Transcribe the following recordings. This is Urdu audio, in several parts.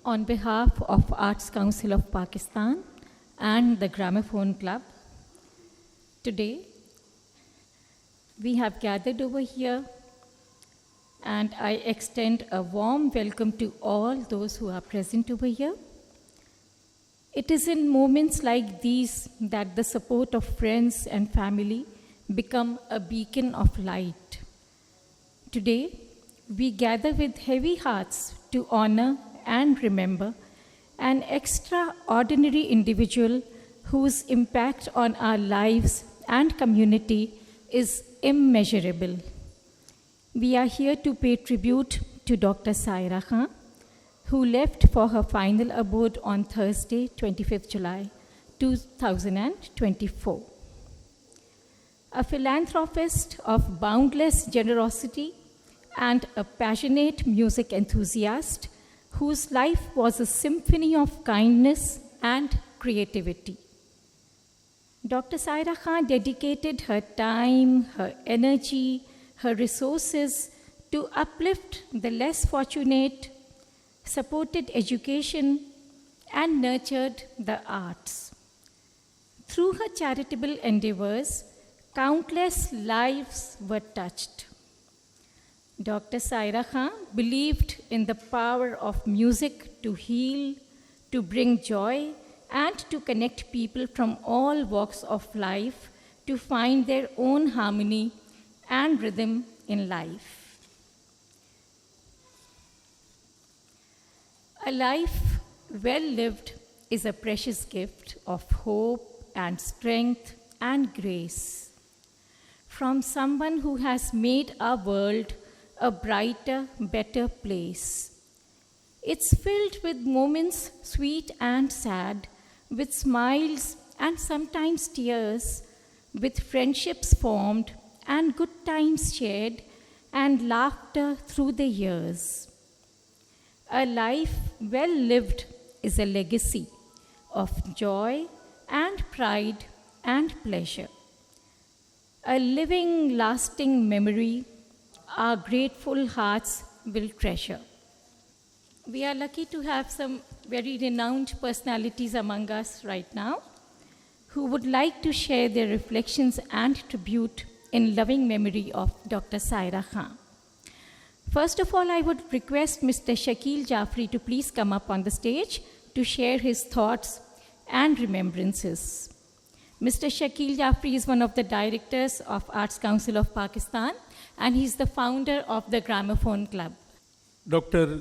On behalf of Arts Council of Pakistan and the Gramophone Club, today we have gathered over here, and I extend a warm welcome to all those who are present over here. It is in moments like these that the support of friends and family become a beacon of light. Today, we gather with heavy hearts to honor and remember an extraordinary individual whose impact on our lives and community is immeasurable. We are here to pay tribute to Dr. Saira Khan, who left for her final abode on Thursday, 25th July, 2024. A philanthropist of boundless generosity and a passionate music enthusiast whose life was a symphony of kindness and creativity. Dr. Saira Khan dedicated her time, her energy, her resources to uplift the less fortunate, supported education, and nurtured the arts. Through her charitable endeavors, countless lives were touched. Dr. Saira Khan believed in the power of music to heal, to bring joy, and to connect people from all walks of life to find their own harmony and rhythm in life. A life well lived is a precious gift of hope and strength and grace from someone who has made our world a brighter, better place. It's filled with moments sweet and sad, with smiles and sometimes tears, with friendships formed and good times shared and laughter through the years. A life well lived is a legacy of joy and pride and pleasure. A living, lasting memory our grateful hearts will treasure. We are lucky to have some very renowned personalities among us right now who would like to share their reflections and tribute in loving memory of Dr. Saira Khan. First of all, I would request Mr. Shakil Jafri to please come up on the stage to share his thoughts and remembrances. Mr. Shakil Jafri is one of the directors of Arts Council of Pakistan, and he's the founder of the Gramophone Club. Dr.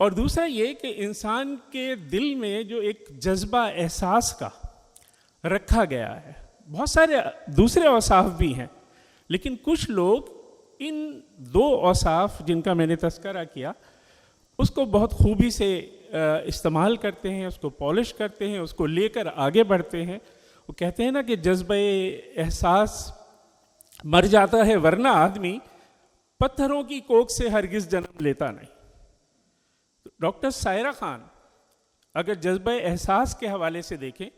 اور دوسرا یہ کہ انسان کے دل میں جو ایک جذبہ احساس کا رکھا گیا ہے، بہت سارے دوسرے اوصاف بھی ہیں، لیکن کچھ لوگ ان دو اوصاف جن کا میں نے تذکرہ کیا اس کو بہت خوبی سے استعمال کرتے ہیں، اس کو پالش کرتے ہیں، اس کو لے کر آگے بڑھتے ہیں. وہ کہتے ہیں نا کہ جذبہ احساس مر جاتا ہے ورنہ آدمی پتھروں کی کوکھ سے ہرگز جنم لیتا نہیں. ڈاکٹر سائرہ خان اگر جذبہ احساس کے حوالے سے دیکھیں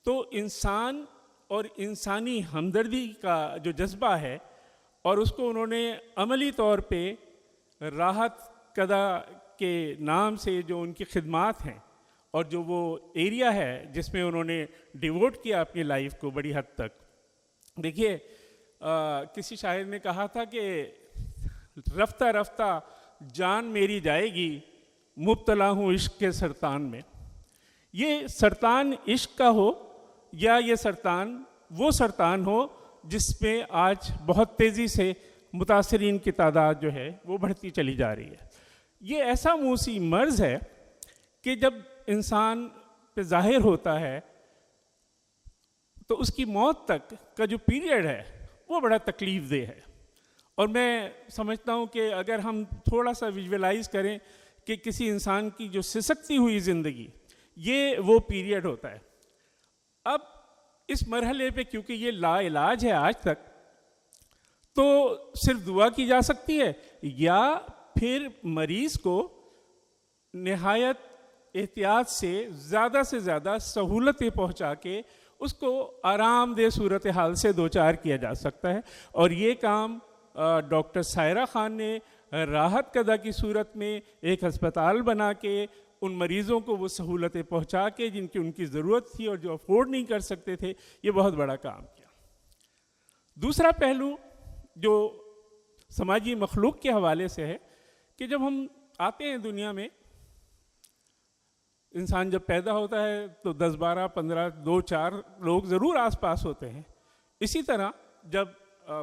تو انسان اور انسانی ہمدردی کا جو جذبہ ہے، اور اس کو انہوں نے عملی طور پہ راحت قدا کے نام سے جو ان کی خدمات ہیں اور جو وہ ایریا ہے جس میں انہوں نے ڈیووٹ کیا اپنی لائف کو بڑی حد تک. دیکھیے کسی شاعر نے کہا تھا کہ رفتہ رفتہ جان میری جائے گی، مبتلا ہوں عشق کے سرطان میں. یہ سرطان عشق کا ہو یا یہ سرطان وہ سرطان ہو جس میں آج بہت تیزی سے متاثرین کی تعداد جو ہے وہ بڑھتی چلی جا رہی ہے. یہ ایسا موسی مرض ہے کہ جب انسان پہ ظاہر ہوتا ہے تو اس کی موت تک کا جو پیریڈ ہے وہ بڑا تکلیف دہ ہے. اور میں سمجھتا ہوں کہ اگر ہم تھوڑا سا ویژولائز کریں کہ کسی انسان کی جو سسکتی ہوئی زندگی، یہ وہ پیریڈ ہوتا ہے. اب اس مرحلے پہ کیونکہ یہ لا علاج ہے آج تک، تو صرف دعا کی جا سکتی ہے یا پھر مریض کو نہایت احتیاط سے زیادہ سہولتیں پہنچا کے اس کو آرام دہ صورتحال سے دوچار کیا جا سکتا ہے. اور یہ کام ڈاکٹر سائرہ خان نے راحت قدا کی صورت میں ایک ہسپتال بنا کے ان مریضوں کو وہ سہولتیں پہنچا کے جن کی ان کی ضرورت تھی اور جو افورڈ نہیں کر سکتے تھے، یہ بہت بڑا کام کیا. دوسرا پہلو جو سماجی مخلوق کے حوالے سے ہے کہ جب ہم آتے ہیں دنیا میں، انسان جب پیدا ہوتا ہے تو 10 12 15 2 4 لوگ ضرور آس پاس ہوتے ہیں. اسی طرح جب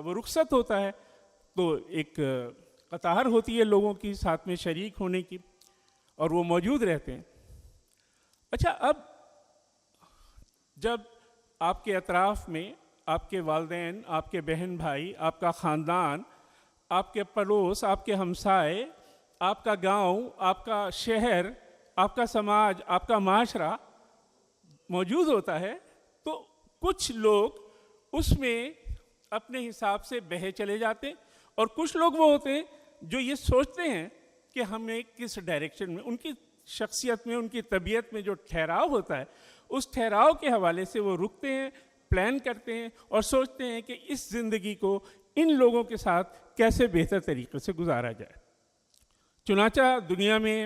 وہ رخصت ہوتا ہے تو ایک قطار ہوتی ہے لوگوں کی ساتھ میں شریک ہونے کی، اور وہ موجود رہتے ہیں. اچھا، اب جب آپ کے اطراف میں آپ کے والدین، آپ کے بہن بھائی، آپ کا خاندان، آپ کے پڑوس، آپ کے ہمسائے، آپ کا گاؤں، آپ کا شہر، آپ کا سماج، آپ کا معاشرہ موجود ہوتا ہے، تو کچھ لوگ اس میں اپنے حساب سے بہے چلے جاتے، اور کچھ لوگ وہ ہوتے ہیں جو یہ سوچتے ہیں کہ ہمیں کس ڈائریکشن میں، ان کی شخصیت میں، ان کی طبیعت میں جو ٹھہراؤ ہوتا ہے اس ٹھہراؤ کے حوالے سے وہ رکتے ہیں، پلان کرتے ہیں اور سوچتے ہیں کہ اس زندگی کو ان لوگوں کے ساتھ کیسے بہتر طریقے سے گزارا جائے. چنانچہ دنیا میں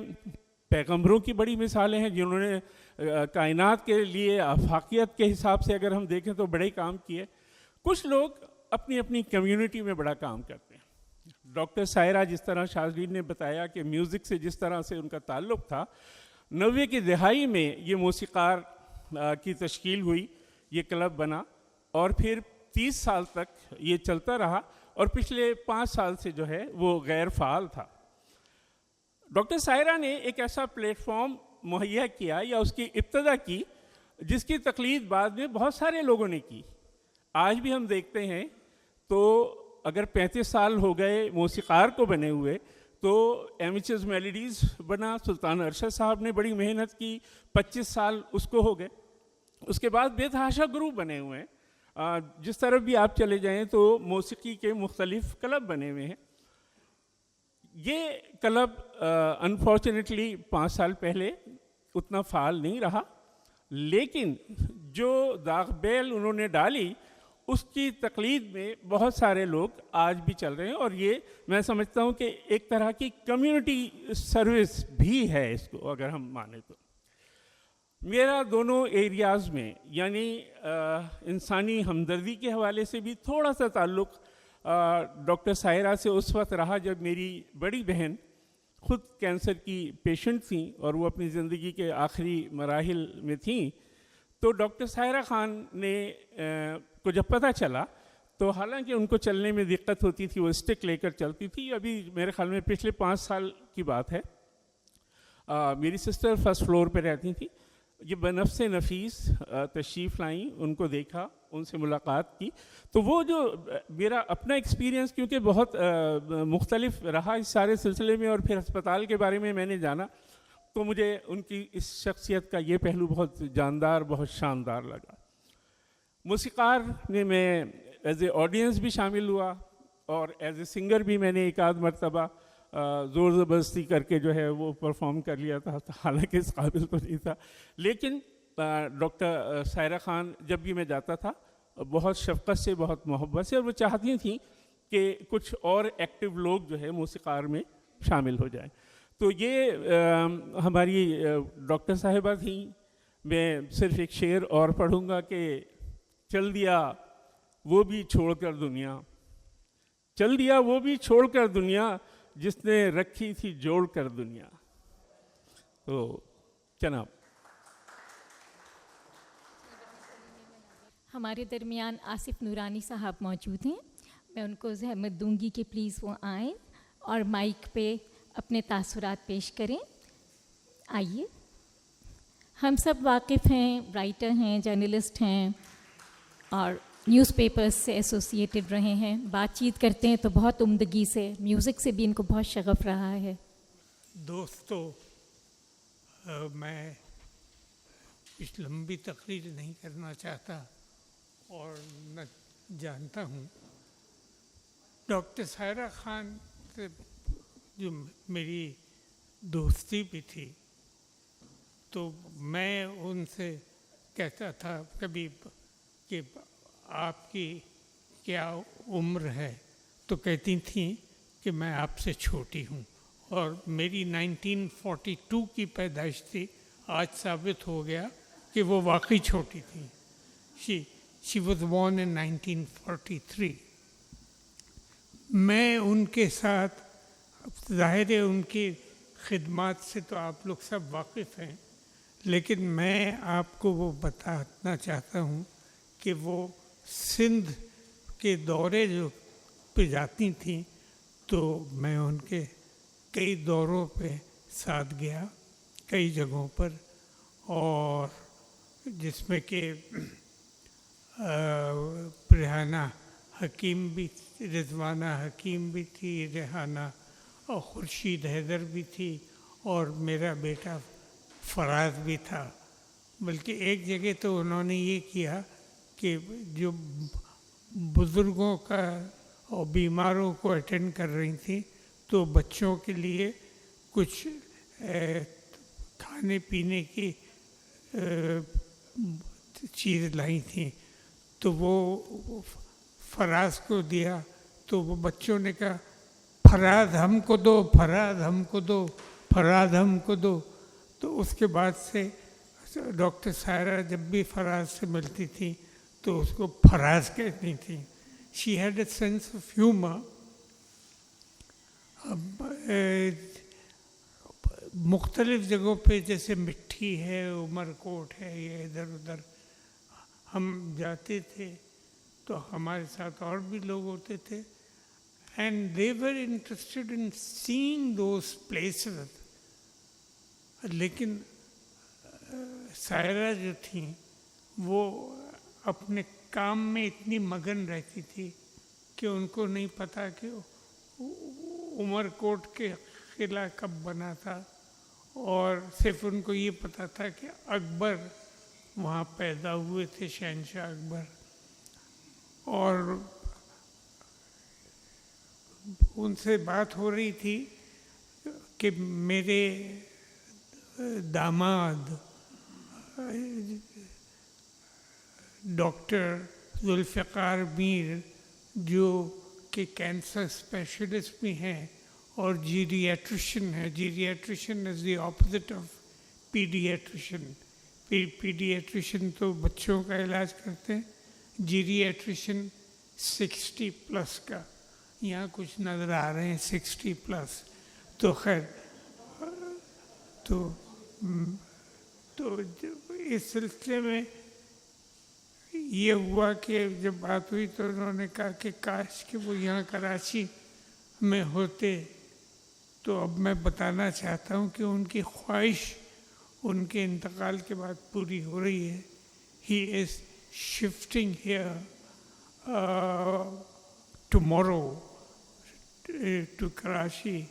پیغمبروں کی بڑی مثالیں ہیں جنہوں نے کائنات کے لیے آفاقیت کے حساب سے اگر ہم دیکھیں تو بڑے کام کیے. کچھ لوگ اپنی اپنی کمیونٹی میں بڑا کام کرتے ہیں. ڈاکٹر سائرہ جس طرح شاذلین نے بتایا کہ میوزک سے جس طرح سے ان کا تعلق تھا، 90 کی دہائی میں یہ موسیقار کی تشکیل ہوئی، یہ کلب بنا، اور پھر 30 سال تک یہ چلتا رہا، اور پچھلے 5 سال سے جو ہے وہ غیر فعال تھا. ڈاکٹر سائرہ نے ایک ایسا پلیٹ فارم مہیا کیا یا اس کی ابتدا کی جس کی تقلید بعد میں بہت سارے لوگوں نے کی. آج بھی ہم دیکھتے ہیں تو اگر 35 سال ہو گئے موسیقار کو بنے ہوئے، تو ایمیچرز میلوڈیز بنا، سلطان ارشد صاحب نے بڑی محنت کی، 25 سال اس کو ہو گئے. اس کے بعد بے تحاشا گروپ بنے ہوئے ہیں، جس طرف بھی آپ چلے جائیں تو موسیقی کے مختلف کلب بنے ہوئے ہیں. یہ کلب انفارچونیٹلی 5 سال پہلے اتنا فعال نہیں رہا، لیکن جو داغ بیل انہوں نے ڈالی اس کی تقلید میں بہت سارے لوگ آج بھی چل رہے ہیں، اور یہ میں سمجھتا ہوں کہ ایک طرح کی کمیونٹی سروس بھی ہے اس کو اگر ہم مانیں تو. میرا دونوں ایریاز میں یعنی انسانی ہمدردی کے حوالے سے بھی تھوڑا سا تعلق ڈاکٹر سائرہ سے اس وقت رہا جب میری بڑی بہن خود کینسر کی پیشنٹ تھیں اور وہ اپنی زندگی کے آخری مراحل میں تھیں. تو ڈاکٹر سائرہ خان نے کو جب پتہ چلا تو حالانکہ ان کو چلنے میں دقت ہوتی تھی، وہ اسٹک لے کر چلتی تھی، ابھی میرے خیال میں پچھلے 5 سال کی بات ہے، میری سسٹر فرسٹ فلور پہ رہتی تھی. یہ بنفس نفیس تشریف لائیں, ان کو دیکھا, ان سے ملاقات کی, تو وہ جو میرا اپنا ایکسپیرینس کیونکہ بہت مختلف رہا اس سارے سلسلے میں, اور پھر ہسپتال کے بارے میں نے جانا, تو مجھے ان کی اس شخصیت کا یہ پہلو بہت جاندار, بہت شاندار لگا. موسیقار میں ایز اے آڈینس بھی شامل ہوا, اور ایز اے سنگر بھی میں نے ایک آدھ مرتبہ زور زبردستی کر کے جو ہے وہ پرفارم کر لیا تھا, حالانکہ اس قابل تو نہیں تھا. لیکن ڈاکٹر سائرہ خان جب بھی میں جاتا تھا بہت شفقت سے, بہت محبت سے, اور وہ چاہتی تھیں کہ کچھ اور ایکٹیو لوگ جو ہے موسیقار میں شامل ہو جائیں. تو یہ ہماری ڈاکٹر صاحبہ تھیں. میں صرف ایک شعر اور پڑھوں گا کہ چل دیا وہ بھی چھوڑ کر دنیا, چل دیا وہ بھی چھوڑ کر دنیا, جس نے رکھی تھی جوڑ کر دنیا. تو جناب ہمارے درمیان آصف نورانی صاحب موجود ہیں. میں ان کو زحمت دوں گی کہ پلیز وہ آئیں اور مائک پہ اپنے تاثرات پیش کریں. آئیے. ہم سب واقف ہیں, رائٹر ہیں, جرنلسٹ ہیں, اور نیوز پیپرز سے ایسوسیٹڈ رہے ہیں. بات چیت کرتے ہیں تو بہت عمدگی سے, میوزک سے بھی ان کو بہت شغف رہا ہے. دوستو, میں کچھ لمبی تقریر نہیں کرنا چاہتا اور نہ جانتا ہوں. ڈاکٹر سائرہ خان سے جو میری دوستی بھی تھی, تو میں ان سے کہتا تھا کبھی کہ آپ کی کیا عمر ہے, تو کہتی تھیں کہ میں آپ سے چھوٹی ہوں, اور میری 1942 کی پیدائش تھی. آج ثابت ہو گیا کہ وہ واقعی چھوٹی تھیں. She was born in 1943. میں ان کے ساتھ, ظاہر ہے ان کی خدمات سے تو آپ لوگ سب واقف ہیں, لیکن میں آپ کو وہ بتانا چاہتا ہوں کہ وہ سندھ کے دورے جو پہ جاتی تھیں, تو میں ان کے کئی دوروں پہ ساتھ گیا, کئی جگہوں پر, اور جس میں کہ ریحانہ حکیم بھی, رضوانہ حکیم بھی تھی, ریحانہ اور خورشید حیدر بھی تھی, اور میرا بیٹا فراز بھی تھا. بلکہ ایک جگہ تو انہوں نے یہ کیا کہ جو بزرگوں کا اور بیماروں کو اٹینڈ کر رہی تھیں, تو بچوں کے لیے کچھ کھانے پینے کی چیز لائی تھیں, تو وہ فراز کو دیا. تو وہ بچوں نے کہا فراز ہم کو دو, فراز ہم کو دو, فراز ہم کو دو. تو اس کے بعد سے ڈاکٹر سائرہ جب بھی فراز سے ملتی تھی تو اس کو فراز کہتی تھیں. She had a sense of humour. مختلف جگہوں پہ جیسے مٹھی ہے, عمر کوٹ ہے, یہ ادھر ادھر ہم جاتے تھے تو ہمارے ساتھ اور بھی لوگ ہوتے تھے, and they were interested in seeing those places. لیکن سائرہ جو تھیں وہ اپنے کام میں اتنی مگن رہتی تھی کہ ان کو نہیں پتہ کہ عمر کوٹ کے قلعہ کب بنا تھا, اور صرف ان کو یہ پتہ تھا کہ اکبر وہاں پیدا ہوئے تھے, شہنشاہ اکبر. اور ان سے بات ہو رہی تھی کہ میرے داماد ڈاکٹر ذوالفقار میر, جو کہ کینسر اسپیشلسٹ بھی ہیں اور جیریاٹریشن ہے. جیریاٹریشن از دی اپوزٹ آف پیڈیاٹریشن. پیڈیاٹریشن تو بچوں کا علاج کرتے ہیں, جیریاٹریشن 60+ کا. یہاں کچھ نظر آ رہے ہیں 60+. تو خیر, تو اس سلسلے میں یہ ہوا کہ جب بات ہوئی تو انہوں نے کہا کہ کاش کہ وہ یہاں کراچی میں ہوتے تو اب میں بتانا چاہتا ہوں کہ ان کی خواہش ان کے انتقال کے بعد پوری ہو رہی ہے. He is shifting here tomorrow to Karachi,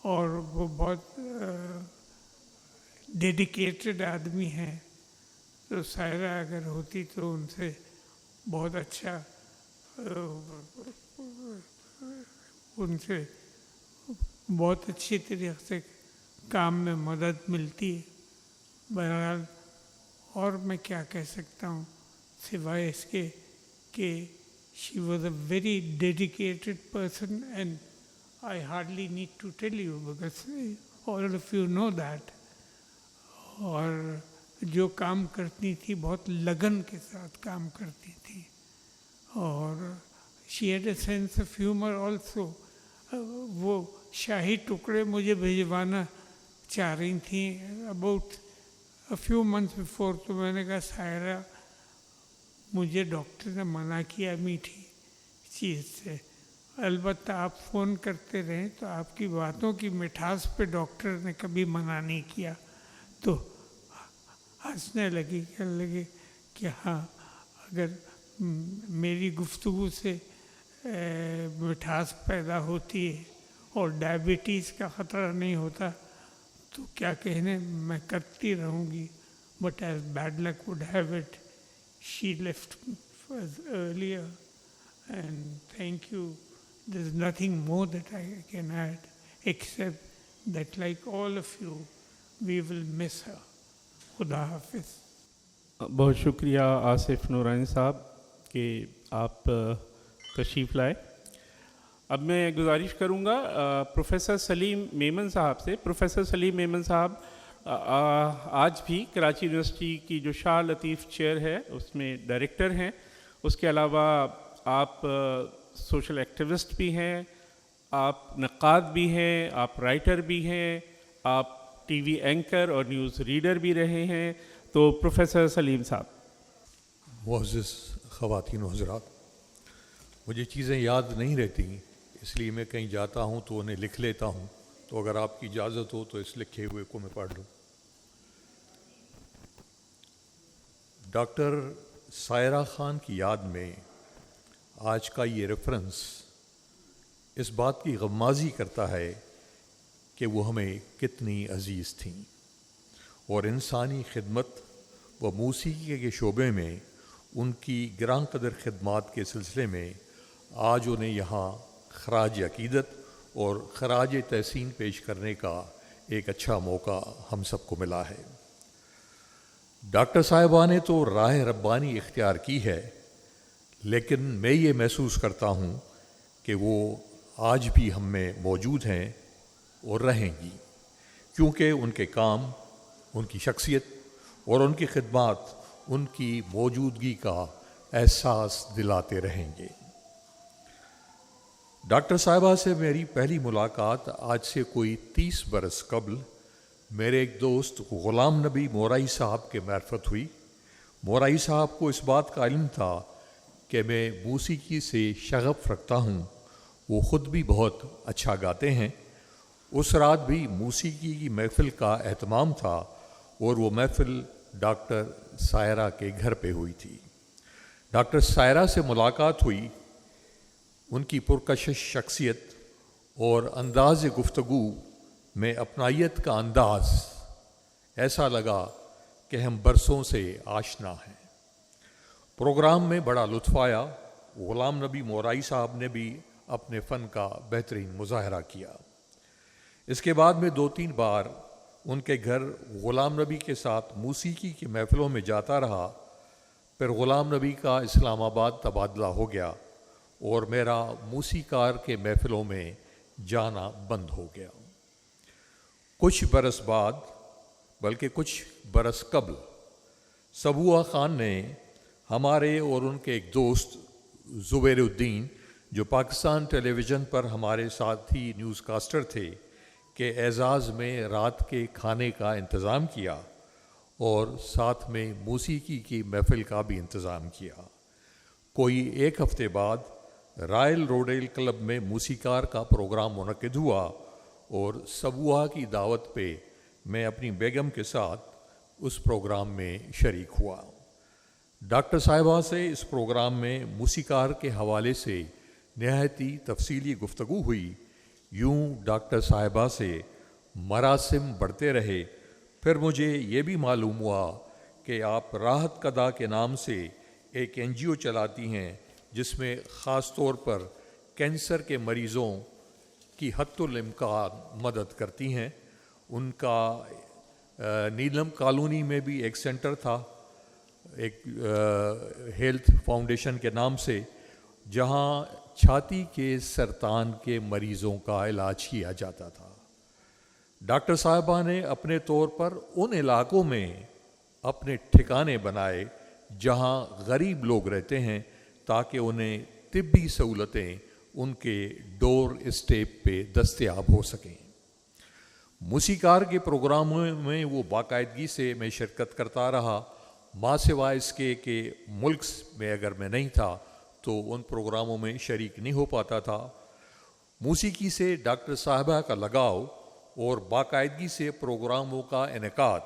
اور وہ بہت ڈیڈیکیٹڈ آدمی ہیں. تو سائرہ اگر ہوتی تو ان سے بہت اچھا ان سے بہت اچھی طریقے سے کام میں مدد ملتی ہے. بہرحال اور میں کیا کہہ سکتا ہوں سوائے اس کے کہ she was a very dedicated person, and I hardly need to tell you because all of you know that. اور جو کام کرتی تھی بہت لگن کے ساتھ کام کرتی تھی, اور she had a sense of humor also. وہ شاہی ٹکڑے مجھے بھیجوانا چاہ رہی تھیں about a few months before, تو میں نے کہا سائرہ مجھے ڈاکٹر نے منع کیا میٹھی چیز سے. البتہ آپ فون کرتے رہیں تو آپ کی باتوں کی مٹھاس پہ ڈاکٹر نے کبھی منع نہیں کیا. تو ہنسنے لگی, کہنے لگی کہ ہاں اگر میری گفتگو سے مٹھاس پیدا ہوتی ہے اور ڈائبٹیز کا خطرہ نہیں ہوتا تو کیا کہنے, میں کرتی رہوں گی. But as bad luck would have it, she left earlier, and thank you. There's nothing more that I can add except that like all of you, we will miss her. Khuda Hafiz. بہت شکریہ آصف نورانی صاحب کہ آپ تشریف لائے. اب میں گزارش کروں گا پروفیسر سلیم میمن صاحب سے. پروفیسر سلیم میمن صاحب آج بھی کراچی یونیورسٹی کی جو شاہ لطیف چیئر ہے اس میں ڈائریکٹر ہیں. اس کے علاوہ آپ سوشل ایکٹیوسٹ بھی ہیں, آپ نقاد بھی ہیں, آپ رائٹر بھی ہیں, آپ ٹی وی اینکر اور نیوز ریڈر بھی رہے ہیں. تو پروفیسر سلیم صاحب. معزز خواتین و حضرات, مجھے چیزیں یاد نہیں رہتی, اس لیے میں کہیں جاتا ہوں تو انہیں لکھ لیتا ہوں. تو اگر آپ کی اجازت ہو تو اس لکھے ہوئے کو میں پڑھ لوں. ڈاکٹر سائرہ خان کی یاد میں آج کا یہ ریفرنس اس بات کی غمازی کرتا ہے کہ وہ ہمیں کتنی عزیز تھیں, اور انسانی خدمت و موسیقی کے شعبے میں ان کی گراں قدر خدمات کے سلسلے میں آج انہیں یہاں خراج عقیدت اور خراج تحسین پیش کرنے کا ایک اچھا موقع ہم سب کو ملا ہے. ڈاکٹر صاحبہ نے تو راہ ربانی اختیار کی ہے, لیکن میں یہ محسوس کرتا ہوں کہ وہ آج بھی ہم میں موجود ہیں اور رہیں گی, کیونکہ ان کے کام, ان کی شخصیت اور ان کی خدمات ان کی موجودگی کا احساس دلاتے رہیں گے. ڈاکٹر صاحبہ سے میری پہلی ملاقات آج سے کوئی 30 برس قبل میرے ایک دوست غلام نبی مورائی صاحب کے معرفت ہوئی. مورائی صاحب کو اس بات کا علم تھا کہ میں موسیقی سے شغف رکھتا ہوں. وہ خود بھی بہت اچھا گاتے ہیں. اس رات بھی موسیقی کی محفل کا اہتمام تھا, اور وہ محفل ڈاکٹر سائرہ کے گھر پہ ہوئی تھی. ڈاکٹر سائرہ سے ملاقات ہوئی. ان کی پرکشش شخصیت اور انداز گفتگو میں اپنائیت کا انداز ایسا لگا کہ ہم برسوں سے آشنا ہیں. پروگرام میں بڑا لطف آیا. غلام نبی مورائی صاحب نے بھی اپنے فن کا بہترین مظاہرہ کیا. اس کے بعد میں 2-3 بار ان کے گھر غلام نبی کے ساتھ موسیقی کی محفلوں میں جاتا رہا. پھر غلام نبی کا اسلام آباد تبادلہ ہو گیا اور میرا موسیقار کے محفلوں میں جانا بند ہو گیا. کچھ برس بعد, بلکہ کچھ برس قبل, سبوہ خان نے ہمارے اور ان کے ایک دوست زبیر الدین, جو پاکستان ٹیلی ویژن پر ہمارے ساتھی نیوز کاسٹر تھے, کے اعزاز میں رات کے کھانے کا انتظام کیا اور ساتھ میں موسیقی کی محفل کا بھی انتظام کیا. کوئی 1 ہفتے بعد رائل روڈیل کلب میں موسیقار کا پروگرام منعقد ہوا اور سبوا کی دعوت پہ میں اپنی بیگم کے ساتھ اس پروگرام میں شریک ہوا۔ ڈاکٹر صاحبہ سے اس پروگرام میں موسیقار کے حوالے سے نہایت ہی تفصیلی گفتگو ہوئی۔ یوں ڈاکٹر صاحبہ سے مراسم بڑھتے رہے۔ پھر مجھے یہ بھی معلوم ہوا کہ آپ راحت قدا کے نام سے ایک NGO چلاتی ہیں جس میں خاص طور پر کینسر کے مریضوں کی حتی الامکان مدد کرتی ہیں۔ ان کا نیلم کالونی میں بھی ایک سینٹر تھا، ایک ہیلتھ فاؤنڈیشن کے نام سے، جہاں چھاتی کے سرطان کے مریضوں کا علاج کیا جاتا تھا۔ ڈاکٹر صاحبہ نے اپنے طور پر ان علاقوں میں اپنے ٹھکانے بنائے جہاں غریب لوگ رہتے ہیں تاکہ انہیں طبی سہولتیں ان کے ڈور اسٹیپ پہ دستیاب ہو سکیں۔ موسیقار کے پروگراموں میں وہ باقاعدگی سے میں شرکت کرتا رہا، ماں سوائے اس کے کہ ملک میں اگر میں نہیں تھا تو ان پروگراموں میں شریک نہیں ہو پاتا تھا۔ موسیقی سے ڈاکٹر صاحبہ کا لگاؤ اور باقاعدگی سے پروگراموں کا انعقاد،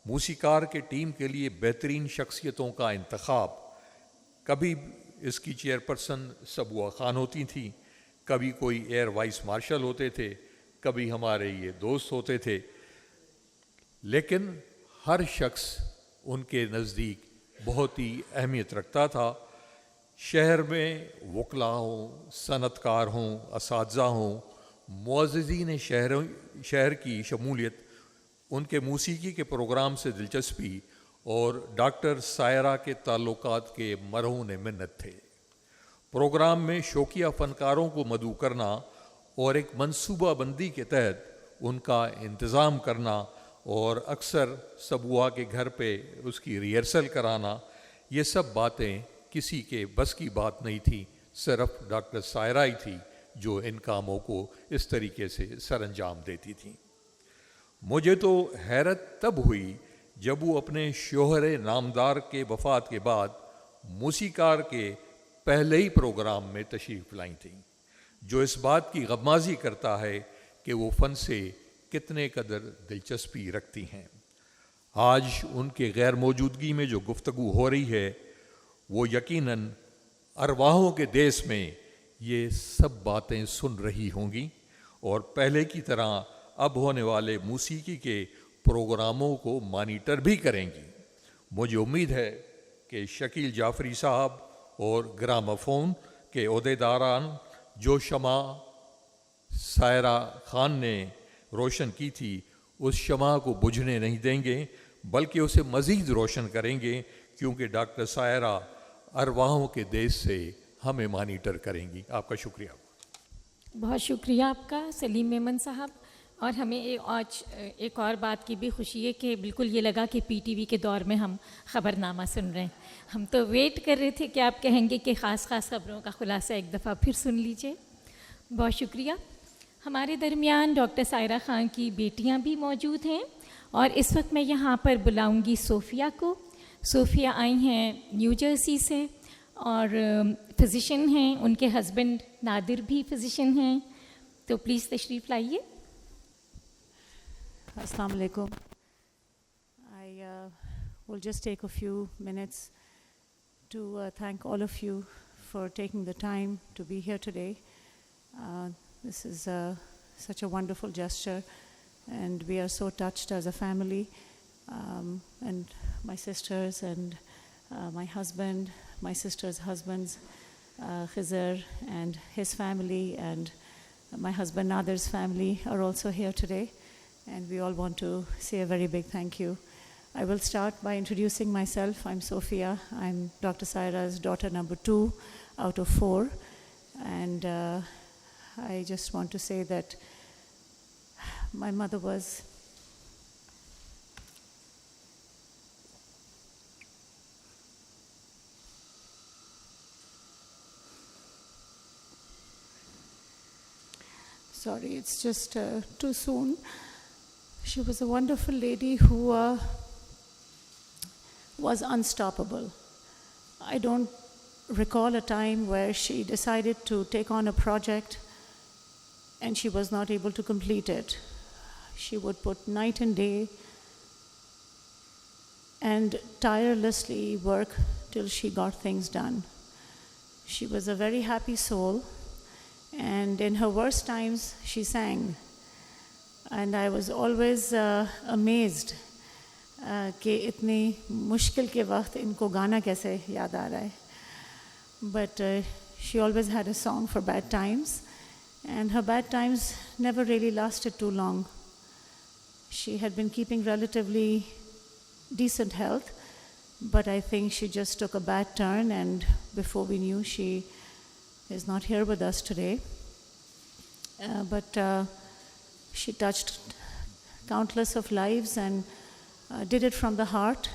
موسیقار کے ٹیم کے لیے بہترین شخصیتوں کا انتخاب، کبھی اس کی چیئرپرسن سبوا خان ہوتی تھیں، کبھی کوئی ایئر وائس مارشل ہوتے تھے، کبھی ہمارے یہ دوست ہوتے تھے، لیکن ہر شخص ان کے نزدیک بہت ہی اہمیت رکھتا تھا۔ شہر میں وکلاء ہوں، صنعت کار ہوں، اساتذہ ہوں، معززین شہر کی شمولیت، ان کے موسیقی کے پروگرام سے دلچسپی اور ڈاکٹر سائرہ کے تعلقات کے مرہون منت تھے۔ پروگرام میں شوقیہ فنکاروں کو مدعو کرنا اور ایک منصوبہ بندی کے تحت ان کا انتظام کرنا اور اکثر سبوا کے گھر پہ اس کی ریہرسل کرانا، یہ سب باتیں کسی کے بس کی بات نہیں تھی، صرف ڈاکٹر سائرہ ہی تھی جو ان کاموں کو اس طریقے سے سر انجام دیتی تھیں۔ مجھے تو حیرت تب ہوئی جب وہ اپنے شوہر نامدار کے وفات کے بعد موسیقار کے پہلے ہی پروگرام میں تشریف لائی تھیں، جو اس بات کی غمازی کرتا ہے کہ وہ فن سے کتنے قدر دلچسپی رکھتی ہیں۔ آج ان کے غیر موجودگی میں جو گفتگو ہو رہی ہے وہ یقیناً ارواحوں کے دیس میں یہ سب باتیں سن رہی ہوں گی اور پہلے کی طرح اب ہونے والے موسیقی کے پروگراموں کو مانیٹر بھی کریں گی۔ مجھے امید ہے کہ شکیل جعفری صاحب اور گراموفون کے عہدیداران جو شمع سائرہ خان نے روشن کی تھی اس شمع کو بجھنے نہیں دیں گے، بلکہ اسے مزید روشن کریں گے، کیونکہ ڈاکٹر سائرہ ارواحوں کے دیس سے ہمیں مانیٹر کریں گی۔ آپ کا شکریہ۔ بہت شکریہ آپ کا سلیم میمن صاحب۔ اور ہمیں آج ایک اور بات کی بھی خوشی ہے کہ بالکل یہ لگا کہ PTV کے دور میں ہم خبر نامہ سن رہے ہیں۔ ہم تو ویٹ کر رہے تھے کہ آپ کہیں گے کہ خاص خبروں کا خلاصہ ایک دفعہ پھر سن لیجئے۔ بہت شکریہ۔ ہمارے درمیان ڈاکٹر سائرہ خان کی بیٹیاں بھی موجود ہیں اور اس وقت میں یہاں پر بلاؤں گی صوفیہ کو۔ صوفیہ آئی ہیں نیو جرسی سے اور فزیشین ہیں، ان کے ہسبینڈ نادر بھی فزیشین ہیں، تو پلیز تشریف لائیے۔ السلام علیکم. I will just take a few minutes to thank all of you for taking the time to be here today. This is such a wonderful gesture and we are so touched as a family, and my sisters and my husband, my sister's husbands, Khizr and his family and my husband Nadir's family are also here today. And we all want to say a very big thank you. I will start by introducing myself. I'm Sophia. I'm Dr. Saira's daughter number 2 out of 4. And I just want to say that my mother was sorry, it's just too soon. She was a wonderful lady who was unstoppable. I don't recall a time where she decided to take on a project and she was not able to complete it. She would put night and day and tirelessly work till she got things done. She was a very happy soul, and in her worst times, she sang. And I was always amazed کہ اتنی مشکل کے وقت ان کو گانا کیسے یاد آ رہا ہے. But she always had a song for bad times, and her bad times never really lasted too long. She had been keeping relatively decent health, but I think she just took a bad turn, and before we knew, she is not here with us today. But she touched countless of lives and did it from the heart,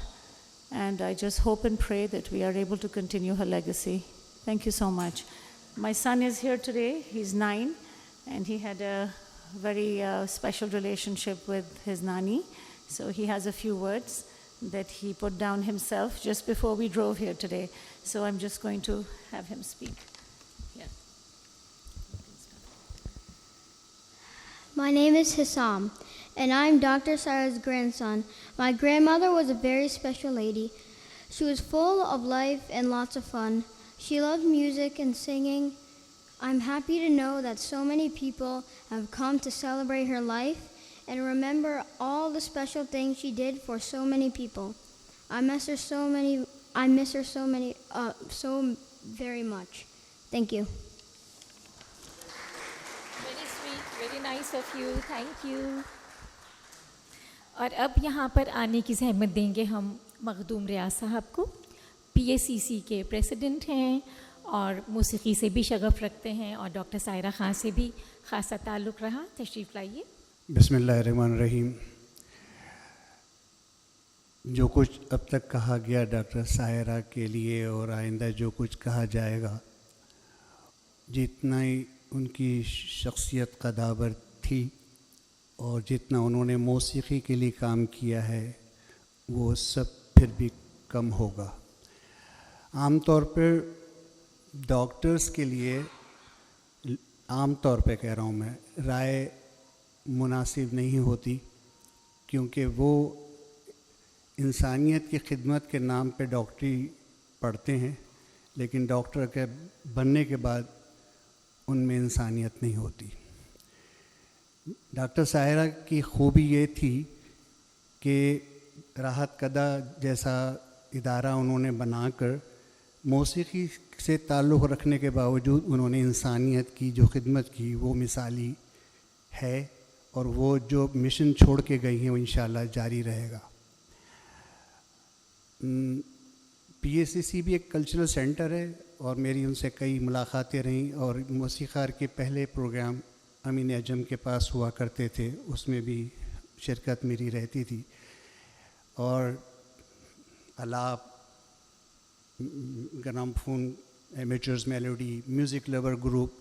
and I just hope and pray that we are able to continue her legacy. Thank you so much. My son is here today. He's 9, and he had a very special relationship with his nani, so he has a few words that he put down himself just before we drove here today. So I'm just going to have him speak. Yeah. My name is Hissam, and I'm Dr. Sarah's grandson. My grandmother was a very special lady. She was full of life and lots of fun. She loved music and singing. I'm happy to know that so many people have come to celebrate her life and remember all the special things she did for so many people. I miss her so very much. Thank you. Very sweet, very nice of you. Thank you. اور اب یہاں پر آنے کی زحمت دیں گے ہم مخدوم ریاض صاحب کو. PACC کے پریسیڈنٹ ہیں اور موسیقی سے بھی شغف رکھتے ہیں اور ڈاکٹر سائرہ خان سے بھی خاصا تعلق رہا. تشریف لائیے. بسم اللہ الرحمن الرحیم. جو کچھ اب تک کہا گیا ڈاکٹر سائرہ کے لیے اور آئندہ جو کچھ کہا جائے گا، جتنا ہی ان کی شخصیت قداور تھی اور جتنا انہوں نے موسیقی کے لیے کام کیا ہے وہ سب پھر بھی کم ہوگا. عام طور پر ڈاکٹرز کے لیے، عام طور پہ کہہ رہا ہوں میں، رائے مناسب نہیں ہوتی، کیونکہ وہ انسانیت کی خدمت کے نام پہ ڈاکٹری پڑھتے ہیں، لیکن ڈاکٹر کے بننے کے بعد ان میں انسانیت نہیں ہوتی. ڈاکٹر سائرہ کی خوبی یہ تھی کہ راحت قدہ جیسا ادارہ انہوں نے بنا کر موسیقی سے تعلق رکھنے کے باوجود انہوں نے انسانیت کی جو خدمت کی وہ مثالی ہے، اور وہ جو مشن چھوڑ کے گئی ہیں وہ انشاءاللہ جاری رہے گا. PACC بھی ایک کلچرل سینٹر ہے اور میری ان سے کئی ملاقاتیں رہیں، اور موسیقار کے پہلے پروگرام امین اعظم کے پاس ہوا کرتے تھے، اس میں بھی شرکت میری رہتی تھی. اور Alap, gramophone, amateurs melody, music lover group,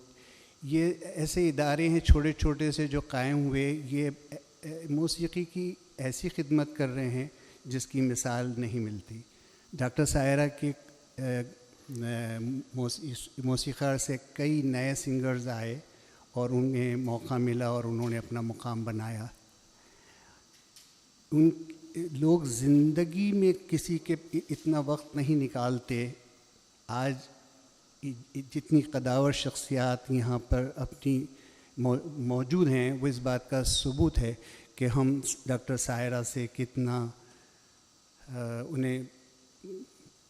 یہ ایسے ادارے ہیں چھوٹے چھوٹے سے جو قائم ہوئے. یہ موسیقی کی ایسی خدمت کر رہے ہیں جس کی مثال نہیں ملتی. ڈاکٹر سائرہ کے موسیقار سے کئی نئے سنگرز آئے اور انہیں موقع ملا اور انہوں نے اپنا مقام بنایا. ان لوگ زندگی میں کسی کے اتنا وقت نہیں نکالتے. آج جتنی قداور شخصیات یہاں پر اپنی موجود ہیں وہ اس بات کا ثبوت ہے کہ ہم ڈاکٹر سائرہ سے کتنا انہیں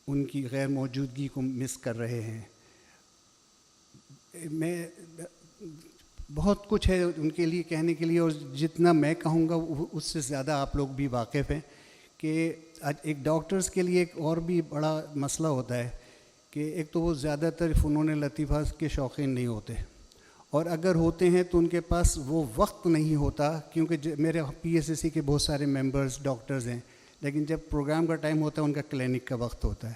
ان کی غیر موجودگی کو مس کر رہے ہیں. میں بہت کچھ ہے ان کے لیے کہنے کے لیے، اور جتنا میں کہوں گا اس سے زیادہ آپ لوگ بھی واقف ہیں کہ ایک ڈاکٹرز کے لیے ایک اور بھی بڑا مسئلہ ہوتا ہے کہ ایک تو وہ زیادہ تر فنون لطیفہ کے شوقین نہیں ہوتے، اور اگر ہوتے ہیں تو ان کے پاس وہ وقت نہیں ہوتا، کیونکہ میرے PACC کے بہت سارے ممبرز ڈاکٹرز ہیں، لیکن جب پروگرام کا ٹائم ہوتا ہے ان کا کلینک کا وقت ہوتا ہے.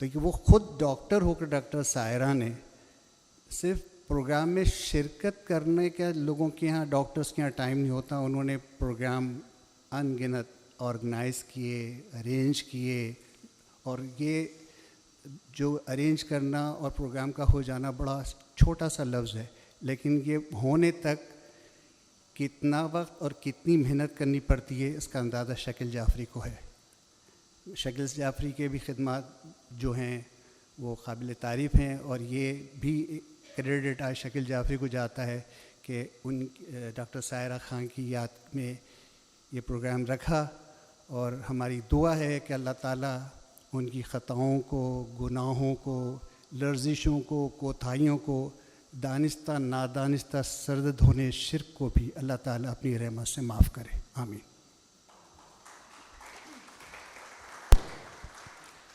تو وہ خود ڈاکٹر ہو کر ڈاکٹر سائرہ نے صرف پروگرام میں شرکت کرنے کا لوگوں کے یہاں، ڈاکٹرز کے یہاں ٹائم نہیں ہوتا. انہوں نے پروگرام ان گنت آرگنائز کیے، ارینج کیے، اور یہ جو ارینج کرنا اور پروگرام کا ہو جانا بڑا چھوٹا سا لفظ ہے، لیکن یہ ہونے تک کتنا وقت اور کتنی محنت کرنی پڑتی ہے اس کا اندازہ شکیل جعفری کو ہے. شکیل جعفری کے بھی خدمات جو ہیں وہ قابل تعریف ہیں, اور یہ بھی کریڈٹ آج شکیل جعفری کو جاتا ہے کہ ان ڈاکٹر سائرہ خان کی یاد میں یہ پروگرام رکھا, اور ہماری دعا ہے کہ اللہ تعالیٰ ان کی خطاؤں کو, گناہوں کو, لرزشوں کو, کوتاہیوں کو, دانستہ نادانستہ سرزد ہونے شرک کو بھی اللہ تعالیٰ اپنی رحمت سے معاف کرے. آمین.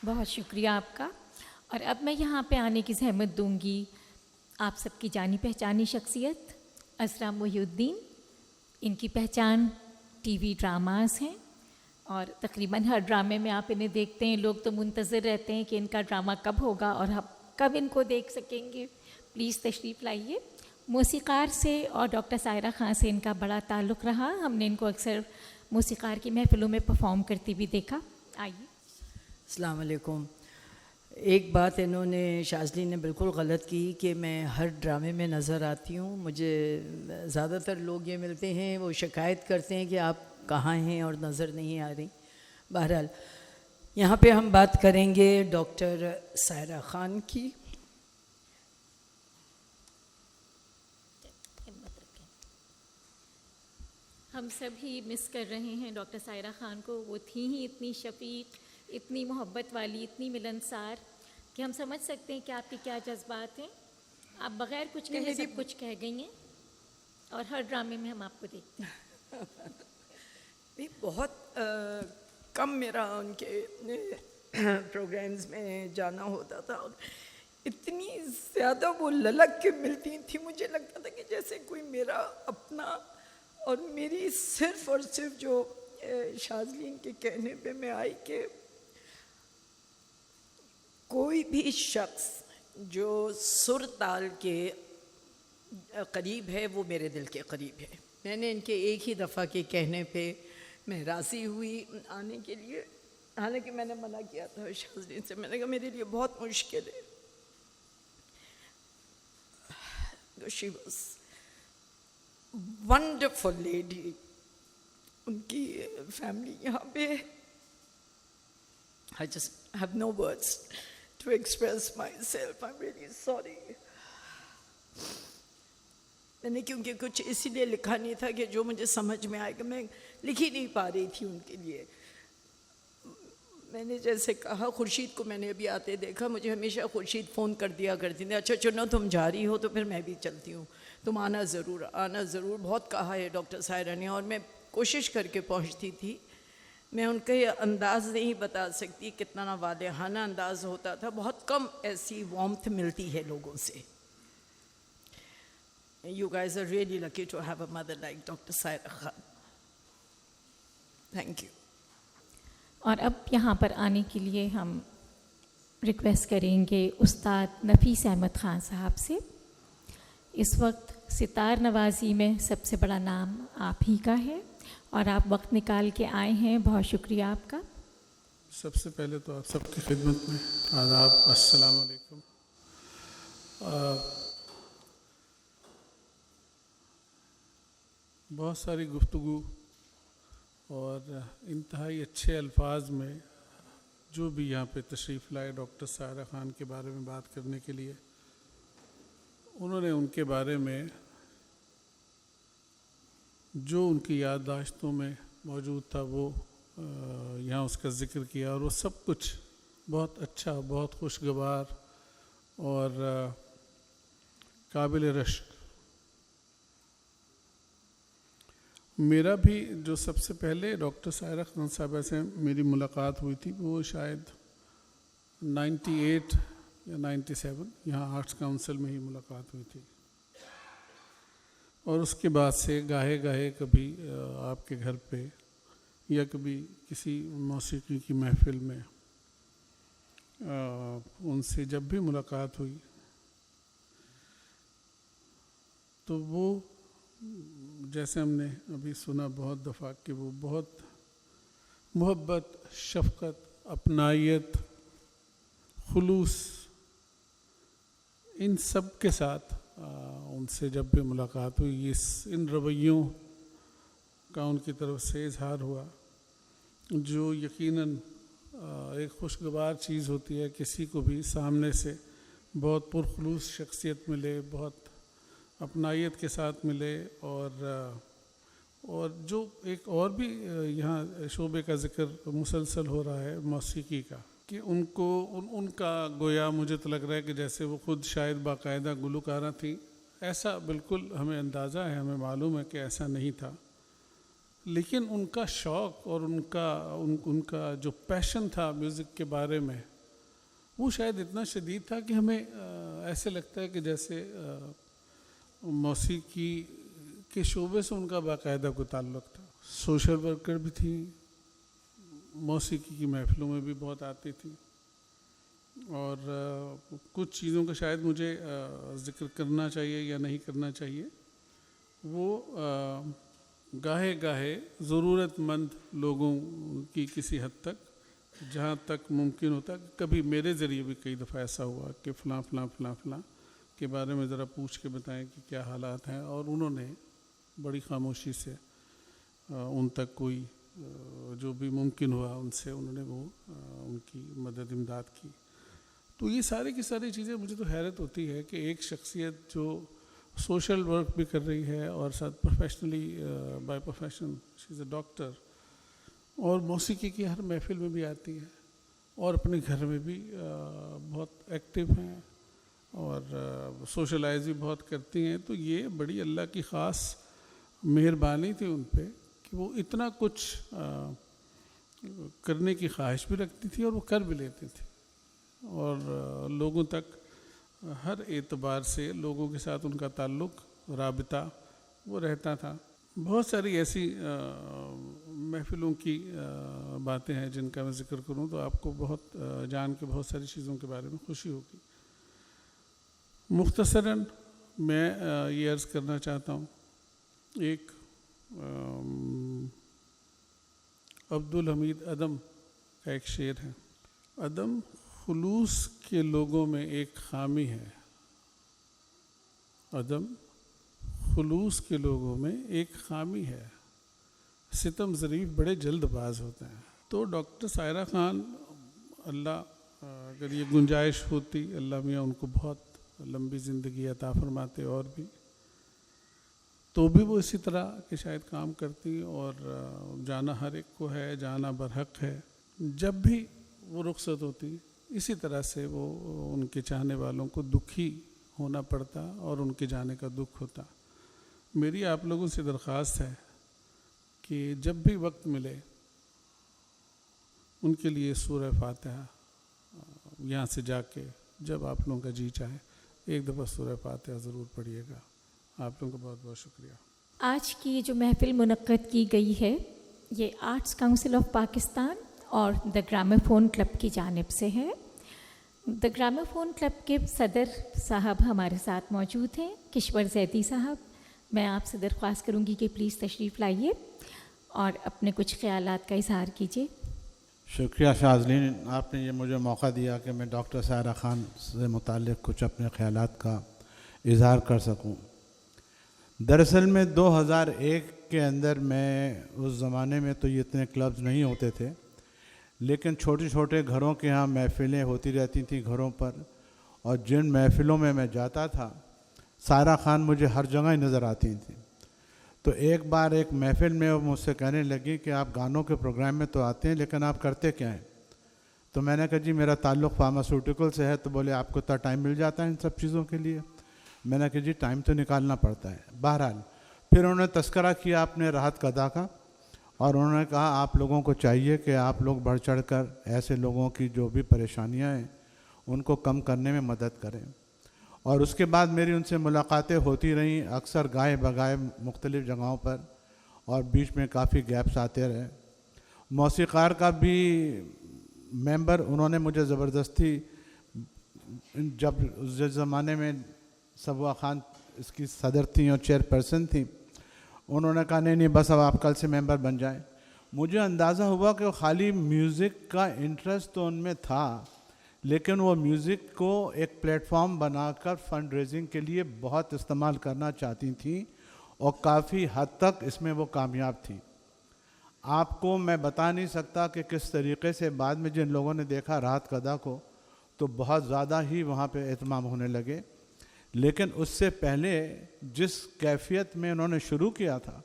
بہت شکریہ آپ کا. اور اب میں یہاں پہ آنے کی زحمت دوں گی آپ سب کی جانی پہچانی شخصیت عذرا محی الدین. ان کی پہچان ٹی وی ڈراماز ہیں, اور تقریباً ہر ڈرامے میں آپ انہیں دیکھتے ہیں. لوگ تو منتظر رہتے ہیں کہ ان کا ڈرامہ کب ہوگا اور ہم کب ان کو دیکھ سکیں گے. پلیز تشریف لائیے. موسیقار سے اور ڈاکٹر سائرہ خان سے ان کا بڑا تعلق رہا. ہم نے ان کو اکثر موسیقار کی محفلوں میں پرفارم کرتی بھی دیکھا. آئیے. السلام علیکم. ایک بات انہوں نے شاذلی نے بالکل غلط کی کہ میں ہر ڈرامے میں نظر آتی ہوں. مجھے زیادہ تر لوگ یہ ملتے ہیں وہ شکایت کرتے ہیں کہ آپ کہاں ہیں اور نظر نہیں آ رہی. بہرحال یہاں پہ ہم بات کریں گے ڈاکٹر سائرہ خان کی. ہم سب ہی مس کر رہے ہیں ڈاکٹر سائرہ خان کو. وہ تھیں ہی اتنی شفیق, اتنی محبت والی, اتنی ملنسار کہ ہم سمجھ سکتے ہیں کہ آپ کے کیا جذبات ہیں. آپ بغیر کچھ کہے سب کچھ کہہ گئی ہیں, اور ہر ڈرامے میں ہم آپ کو دیکھتے ہیں. بہت کم میرا ان کے پروگرامز میں جانا ہوتا تھا, اور اتنی زیادہ وہ للک کے ملتی تھی, مجھے لگتا تھا کہ جیسے کوئی میرا اپنا, اور میری صرف اور صرف جو شاذلین کے کہنے پہ میں آئی کہ کوئی بھی شخص جو سر تال کے قریب ہے وہ میرے دل کے قریب ہے. میں نے ان کے ایک ہی دفعہ کے کہنے پہ میں راضی ہوئی آنے کے لیے, حالانکہ میں نے منع کیا تھا شاذلین سے. میں نے کہا میرے لیے بہت مشکل ہے. She was wonderful lady. ان کی فیملی یہاں پہ, I just have no words to express myself. I'm really sorry. میں نے کیونکہ کچھ اسی لیے لکھا نہیں تھا کہ جو مجھے سمجھ میں آئے گا, میں لکھ ہی نہیں پا رہی تھی ان کے لیے. میں نے جیسے کہا خورشید کو میں نے ابھی آتے دیکھا, مجھے ہمیشہ خورشید فون کر دیا کرتی تھی, اچھا چلو تم جا رہی ہو تو پھر میں بھی چلتی ہوں, تم آنا ضرور, آنا ضرور. بہت کہا ہے ڈاکٹر سائرہ نے, اور میں کوشش کر کے پہنچتی تھی. میں ان کا یہ انداز نہیں بتا سکتی کتنا والہانہ انداز ہوتا تھا. بہت کم ایسی وارمتھ ملتی ہے لوگوں سے. You guys are really lucky to have a mother like Dr. Saira Khan. Thank you. اور اب یہاں پر آنے کے لیے ہم ریکویسٹ کریں گے استاد نفیس احمد خان صاحب سے. اس وقت ستار نوازی میں سب سے بڑا نام آپ ہی کا ہے, اور آپ وقت نکال کے آئے ہیں. بہت شکریہ آپ کا. سب سے پہلے تو آپ سب کی خدمت میں آداب. السلام علیکم. بہت ساری گفتگو اور انتہائی اچھے الفاظ میں جو بھی یہاں پہ تشریف لائے ڈاکٹر سائرہ خان کے بارے میں بات کرنے کے لیے, انہوں نے ان کے بارے میں جو ان کی یادداشتوں میں موجود تھا وہ یہاں اس کا ذکر کیا, اور وہ سب کچھ بہت اچھا, بہت خوشگوار اور قابل رشک. میرا بھی جو سب سے پہلے ڈاکٹر سائرہ خان صاحبہ سے میری ملاقات ہوئی تھی وہ شاید 98 یا 97 یہاں آرٹس کاؤنسل میں ہی ملاقات ہوئی تھی, اور اس کے بعد سے گاہے گاہے کبھی آپ کے گھر پہ یا کبھی کسی موسیقی کی محفل میں ان سے جب بھی ملاقات ہوئی تو وہ جیسے ہم نے ابھی سنا بہت دفعہ کہ وہ بہت محبت, شفقت, اپنائیت, خلوص ان سب کے ساتھ ان سے جب بھی ملاقات ہوئی ان رویوں کا ان کی طرف سے اظہار ہوا جو یقیناً ایک خوشگوار چیز ہوتی ہے. کسی کو بھی سامنے سے بہت پرخلوص شخصیت ملے, بہت اپنائیت کے ساتھ ملے, اور جو ایک اور بھی یہاں شعبے کا ذکر مسلسل ہو رہا ہے موسیقی کا, کہ ان کو ان کا گویا مجھے تو لگ رہا ہے کہ جیسے وہ خود شاید باقاعدہ گلوکارہ تھیں. ایسا بالکل ہمیں اندازہ ہے, ہمیں معلوم ہے کہ ایسا نہیں تھا, لیکن ان کا شوق اور ان کا جو پیشن تھا میوزک کے بارے میں وہ شاید اتنا شدید تھا کہ ہمیں ایسے لگتا ہے کہ جیسے موسیقی کے شعبے سے ان کا باقاعدہ کوئی تعلق تھا. سوشل ورکر بھی تھیں, موسیقی کی محفلوں میں بھی بہت آتی تھی, اور کچھ چیزوں کا شاید مجھے ذکر کرنا چاہیے یا نہیں کرنا چاہیے. وہ گاہے گاہے ضرورت مند لوگوں کی کسی حد تک جہاں تک ممکن ہوتا, کبھی میرے ذریعے بھی کئی دفعہ ایسا ہوا کہ فلاں فلاں فلاں فلاں کے بارے میں ذرا پوچھ کے بتائیں کہ کیا حالات ہیں, اور انہوں نے بڑی خاموشی سے ان تک کوئی جو بھی ممکن ہوا ان سے انہوں نے وہ ان کی مدد امداد کی. تو یہ ساری کی ساری چیزیں مجھے تو حیرت ہوتی ہے کہ ایک شخصیت جو سوشل ورک بھی کر رہی ہے اور ساتھ professionally by profession she is a doctor, اور موسیقی کی ہر محفل میں بھی آتی ہے, اور اپنے گھر میں بھی بہت ایکٹیو ہیں اور سوشلائز بھی بہت کرتی ہیں. تو یہ بڑی اللہ کی خاص مہربانی تھی ان پہ کہ وہ اتنا کچھ کرنے کی خواہش بھی رکھتی تھی اور وہ کر بھی لیتی تھی, اور لوگوں تک ہر اعتبار سے لوگوں کے ساتھ ان کا تعلق رابطہ وہ رہتا تھا. بہت ساری ایسی محفلوں کی باتیں ہیں جن کا میں ذکر کروں تو آپ کو بہت جان کے بہت ساری چیزوں کے بارے میں خوشی ہوگی. مختصراً میں یہ عرض کرنا چاہتا ہوں, ایک عبدالحمید عدم کا ایک شعر ہے, عدم خلوص کے لوگوں میں ایک خامی ہے, عدم خلوص کے لوگوں میں ایک خامی ہے, ستم ظریف بڑے جلد باز ہوتے ہیں. تو ڈاکٹر سائرہ خان, اللہ اگر یہ گنجائش ہوتی اللہ میاں ان کو بہت لمبی زندگی عطا فرماتے اور بھی, تو بھی وہ اسی طرح کہ شاید کام کرتی, اور جانا ہر ایک کو ہے, جانا برحق ہے. جب بھی وہ رخصت ہوتی اسی طرح سے وہ ان کے چاہنے والوں کو دکھی ہونا پڑتا اور ان کے جانے کا دکھ ہوتا. میری آپ لوگوں سے درخواست ہے کہ جب بھی وقت ملے ان کے لیے سورہ فاتحہ یہاں سے جا کے جب آپ لوگوں کا جی چاہے ایک دفعہ سورہ فاتحہ ضرور پڑھیے گا. آپ لوگوں کا بہت بہت شکریہ. آج کی جو محفل منعقد کی گئی ہے یہ آرٹس کاؤنسل آف پاکستان اور دا گراموفون کلب کی جانب سے ہے. دا گراموفون کلب کے صدر صاحب ہمارے ساتھ موجود ہیں, کشور زیدی صاحب. میں آپ سے درخواست کروں گی کہ پلیز تشریف لائیے اور اپنے کچھ خیالات کا اظہار کیجیے. شکریہ شاذلین, آپ نے یہ مجھے موقع دیا کہ میں ڈاکٹر سائرہ خان سے متعلق کچھ اپنے خیالات کا اظہار کر سکوں. دراصل میں 2001 کے اندر میں اس زمانے میں تو یہ اتنے کلبز نہیں ہوتے تھے, لیکن چھوٹے چھوٹے گھروں کے ہاں محفلیں ہوتی رہتی تھیں گھروں پر, اور جن محفلوں میں میں جاتا تھا سائرہ خان مجھے ہر جگہ ہی نظر آتی تھیں. تو ایک بار ایک محفل میں وہ مجھ سے کہنے لگی کہ آپ گانوں کے پروگرام میں تو آتے ہیں لیکن آپ کرتے کیا ہیں؟ تو میں نے کہا جی میرا تعلق فارماسیوٹیکل سے ہے. تو بولے آپ کو اتنا ٹائم مل جاتا ہے ان سب چیزوں کے لیے؟ میں نے کہا جی ٹائم تو نکالنا پڑتا ہے. بہرحال پھر انہوں نے تذکرہ کیا اپنے راحت قضا کا, اور انہوں نے کہا آپ لوگوں کو چاہیے کہ آپ لوگ بڑھ چڑھ کر ایسے لوگوں کی جو بھی پریشانیاں ہیں ان کو کم کرنے میں مدد کریں. اور اس کے بعد میری ان سے ملاقاتیں ہوتی رہیں, اکثر گائے بگائے مختلف جگہوں پر, اور بیچ میں کافی گیپس آتے رہے. موسیقار کا بھی ممبر انہوں نے مجھے زبردستی, جب اس زمانے میں صبوہ خان اس کی صدر تھیں اور چیئر پرسن تھیں, انہوں نے کہا نہیں بس اب آپ کل سے ممبر بن جائیں. مجھے اندازہ ہوا کہ خالی میوزک کا انٹرسٹ تو ان میں تھا, لیکن وہ میوزک کو ایک پلیٹ فارم بنا کر فنڈ ریزنگ کے لیے بہت استعمال کرنا چاہتی تھیں اور کافی حد تک اس میں وہ کامیاب تھیں. آپ کو میں بتا نہیں سکتا کہ کس طریقے سے بعد میں جن لوگوں نے دیکھا راحت قدا کو تو بہت زیادہ ہی وہاں پہ اہتمام ہونے لگے. لیکن اس سے پہلے جس کیفیت میں انہوں نے شروع کیا تھا,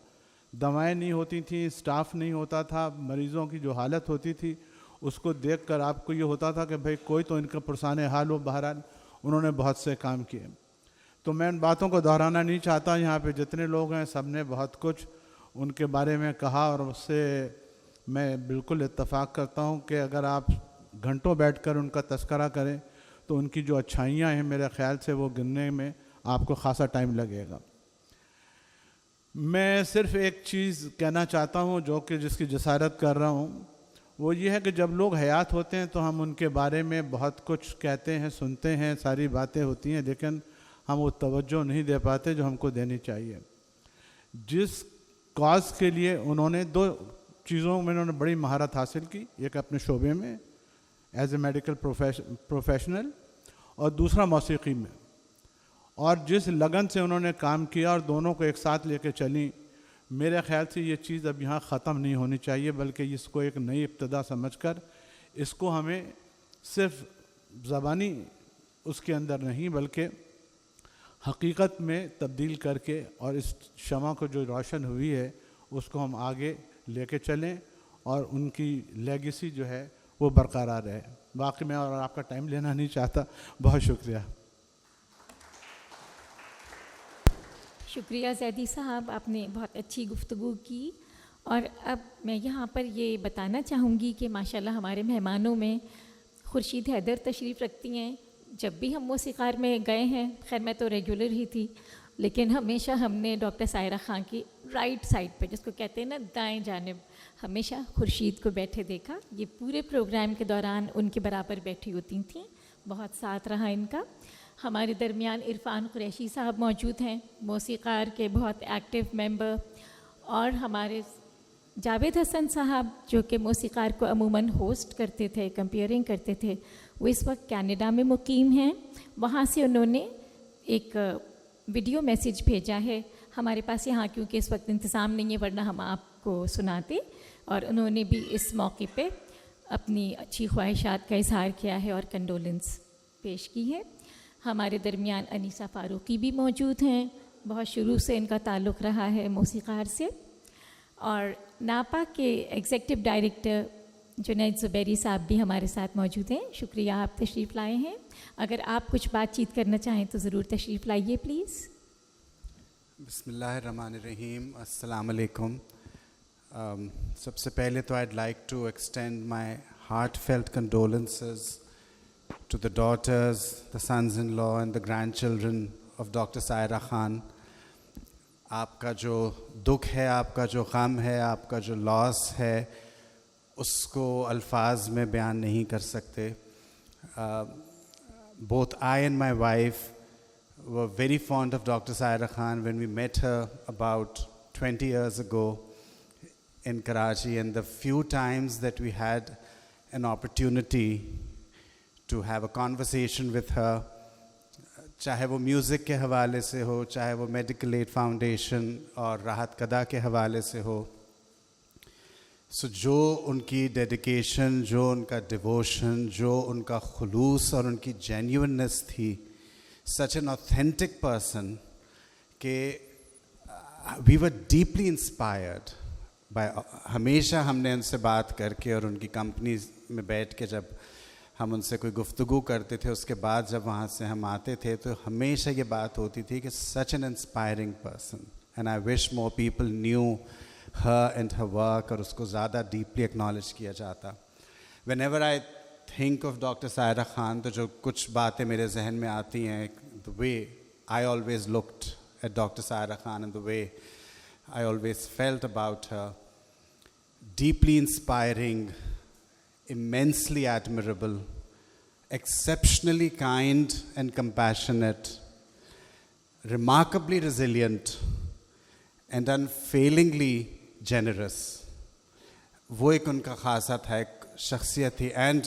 دوائیں نہیں ہوتی تھیں, سٹاف نہیں ہوتا تھا, مریضوں کی جو حالت ہوتی تھی اس کو دیکھ کر آپ کو یہ ہوتا تھا کہ بھئی کوئی تو ان کا پرسان حال ہو. بہرحال انہوں نے بہت سے کام کیے. تو میں ان باتوں کو دہرانا نہیں چاہتا. یہاں پہ جتنے لوگ ہیں سب نے بہت کچھ ان کے بارے میں کہا اور اس سے میں بالکل اتفاق کرتا ہوں کہ اگر آپ گھنٹوں بیٹھ کر ان کا تذکرہ کریں تو ان کی جو اچھائیاں ہیں میرے خیال سے وہ گننے میں آپ کو خاصا ٹائم لگے گا. میں صرف ایک چیز کہنا چاہتا ہوں جو کہ جس کی جسارت کر رہا ہوں, وہ یہ ہے کہ جب لوگ حیات ہوتے ہیں تو ہم ان کے بارے میں بہت کچھ کہتے ہیں, سنتے ہیں, ساری باتیں ہوتی ہیں, لیکن ہم وہ توجہ نہیں دے پاتے جو ہم کو دینی چاہیے. جس کاز کے لیے انہوں نے 2 چیزوں میں انہوں نے بڑی مہارت حاصل کی, ایک اپنے شعبے میں ایز اے میڈیکل پروفیشنل اور دوسرا موسیقی میں, اور جس لگن سے انہوں نے کام کیا اور دونوں کو ایک ساتھ لے کے چلیں, میرے خیال سے یہ چیز اب یہاں ختم نہیں ہونی چاہیے بلکہ اس کو ایک نئی ابتدا سمجھ کر اس کو ہمیں صرف زبانی اس کے اندر نہیں بلکہ حقیقت میں تبدیل کر کے اور اس شمع کو جو روشن ہوئی ہے اس کو ہم آگے لے کے چلیں اور ان کی لیگیسی جو ہے وہ برقرار رہے. باقی میں اور آپ کا ٹائم لینا نہیں چاہتا. بہت شکریہ. شکریہ زیدی صاحب, آپ نے بہت اچھی گفتگو کی. اور اب میں یہاں پر یہ بتانا چاہوں گی کہ ماشاءاللہ ہمارے مہمانوں میں خورشید حیدر تشریف رکھتی ہیں. جب بھی ہم موسیقار میں گئے ہیں, خیر میں تو ریگولر ہی تھی, لیکن ہمیشہ ہم نے ڈاکٹر سائرہ خان کی رائٹ سائڈ پہ, جس کو کہتے ہیں نا دائیں جانب, ہمیشہ خورشید کو بیٹھے دیکھا. یہ پورے پروگرام کے دوران ان کے برابر بیٹھی ہوتی تھیں, بہت ساتھ رہا ان کا. ہمارے درمیان عرفان قریشی صاحب موجود ہیں, موسیقار کے بہت ایکٹیو ممبر, اور ہمارے جاوید حسن صاحب جو کہ موسیقار کو عموماً ہوسٹ کرتے تھے, کمپیئرنگ کرتے تھے, وہ اس وقت کینیڈا میں مقیم ہیں. وہاں سے انہوں نے ایک ویڈیو میسیج بھیجا ہے ہمارے پاس یہاں, کیونکہ اس وقت انتظام نہیں ہے ورنہ ہم آپ کو سناتے, اور انہوں نے بھی اس موقع پہ اپنی اچھی خواہشات کا اظہار کیا ہے اور کنڈولنس پیش کی ہے. ہمارے درمیان انیسہ فاروقی بھی موجود ہیں, بہت شروع سے ان کا تعلق رہا ہے موسیقار سے. اور ناپا کے ایگزیکٹو ڈائریکٹر جنید زبیری صاحب بھی ہمارے ساتھ موجود ہیں. شکریہ آپ تشریف لائے ہیں. اگر آپ کچھ بات چیت کرنا چاہیں تو ضرور تشریف لائیے پلیز. بسم اللہ الرحمن الرحیم. السلام علیکم. سب سے پہلے تو I'd like to extend my heartfelt condolences to the daughters, the sons-in-law and the grandchildren of Dr. Saira Khan. آپ کا جو دکھ ہے, آپ کا جو غم ہے, آپ کا جو لاس ہے, اس کو الفاظ میں بیان نہیں کر سکتے. Both I and my wife were very fond of Dr. Saira Khan when we met her about 20 years ago in Karachi, and the few times that we had an opportunity to have a conversation with her, چاہے وہ میوزک کے حوالے سے ہو, چاہے وہ میڈیکل ایڈ فاؤنڈیشن اور راحت قدا کے حوالے سے ہو, جو ان کی ڈیڈیکیشن, جو ان کا ڈیووشن, جو ان کا خلوص اور ان کی جینیوننس تھی, such an authentic person کہ we were deeply inspired by. ہمیشہ ہم نے ان سے بات کر کے اور ان کی کمپنی میں بیٹھ کے جب ہم ان سے کوئی گفتگو کرتے تھے, اس کے بعد جب وہاں سے ہم آتے تھے تو ہمیشہ یہ بات ہوتی تھی کہ such an inspiring person, and I wish more people knew her and her work, اور اس کو زیادہ ڈیپلی اکنالج کیا جاتا. whenever I think of Dr. Saira Khan, تو جو کچھ باتیں میرے ذہن میں آتی ہیں, the way I always looked at Dr. Saira Khan and the way I always felt about her, deeply inspiring, immensely admirable, exceptionally kind and compassionate, remarkably resilient, and unfailingly generous. وہ ایک ان کا خاصہ تھا, ایک شخصیت تھی. And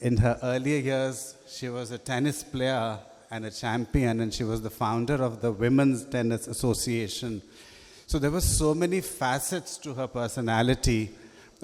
In her earlier years, she was a tennis player and a champion, and she was the founder of the Women's Tennis Association. So there were so many facets to her personality.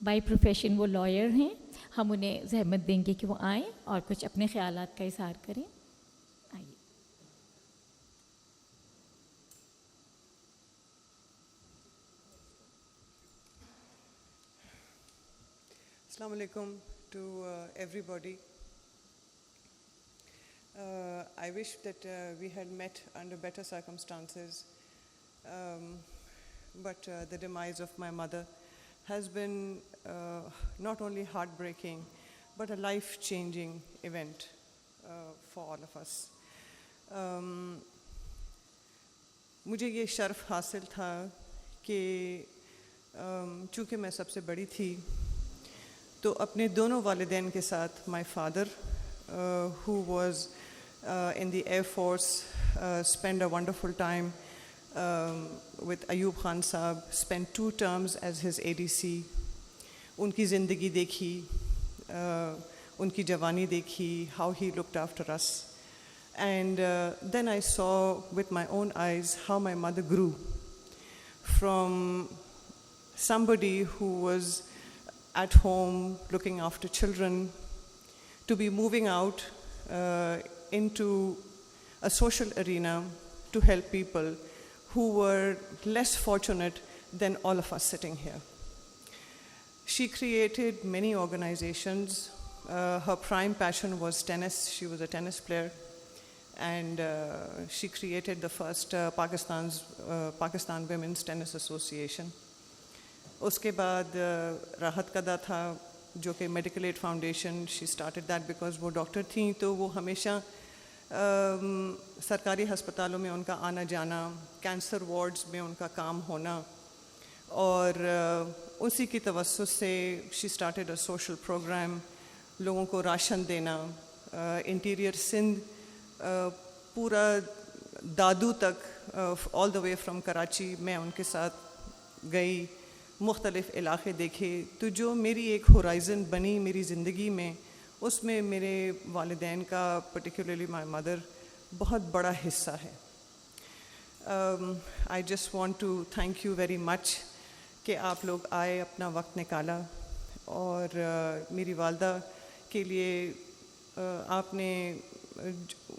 By profession وہ لائر ہیں. ہم انہیں زحمت دیں گے کہ وہ آئیں اور کچھ اپنے خیالات کا اظہار کریں. آئیے. Assalamu alaikum to everybody. I wish that we had met under better circumstances, but the demise of my mother has been not only heartbreaking, but a life-changing event for all of us. مجھے یہ شرف حاصل تھا کہ چونکہ میں سب سے بڑی تھی تو اپنے دونوں والدین کے ساتھ my father who was in the Air Force spent a wonderful time with Ayub Khan Saab, spent 2 terms as his ADC. ان کی زندگی دیکھی, ان کی جوانی دیکھی, how he looked after us. And then I saw with my own eyes how my mother grew from somebody who was at home looking after children to be moving out into a social arena to help people who were less fortunate than all of us sitting here. She created many organizations. Her prime passion was tennis. She was a tennis player. And she created the first Pakistan Women's Tennis Association. اس کے بعد راحت قدا تھا جو کہ medical aid foundation. She started that because وہ ڈاکٹر تھیں تو وہ ہمیشہ سرکاری ہسپتالوں میں ان کا آنا جانا, کینسر وارڈز میں ان کا کام ہونا, اور اسی کی توسط سے she started a social program, لوگوں کو راشن دینا. انٹیریئر سندھ پورا دادو تک آل دا وے فرام کراچی میں ان کے ساتھ گئی, مختلف علاقے دیکھے. تو جو میری ایک ہورائزن بنی میری زندگی میں, اس میں میرے والدین کا پرٹیکولرلی مائی مدر بہت بڑا حصہ ہے. I just want to thank you very much کہ آپ لوگ آئے, اپنا وقت نکالا, اور میری والدہ کے لیے آپ نے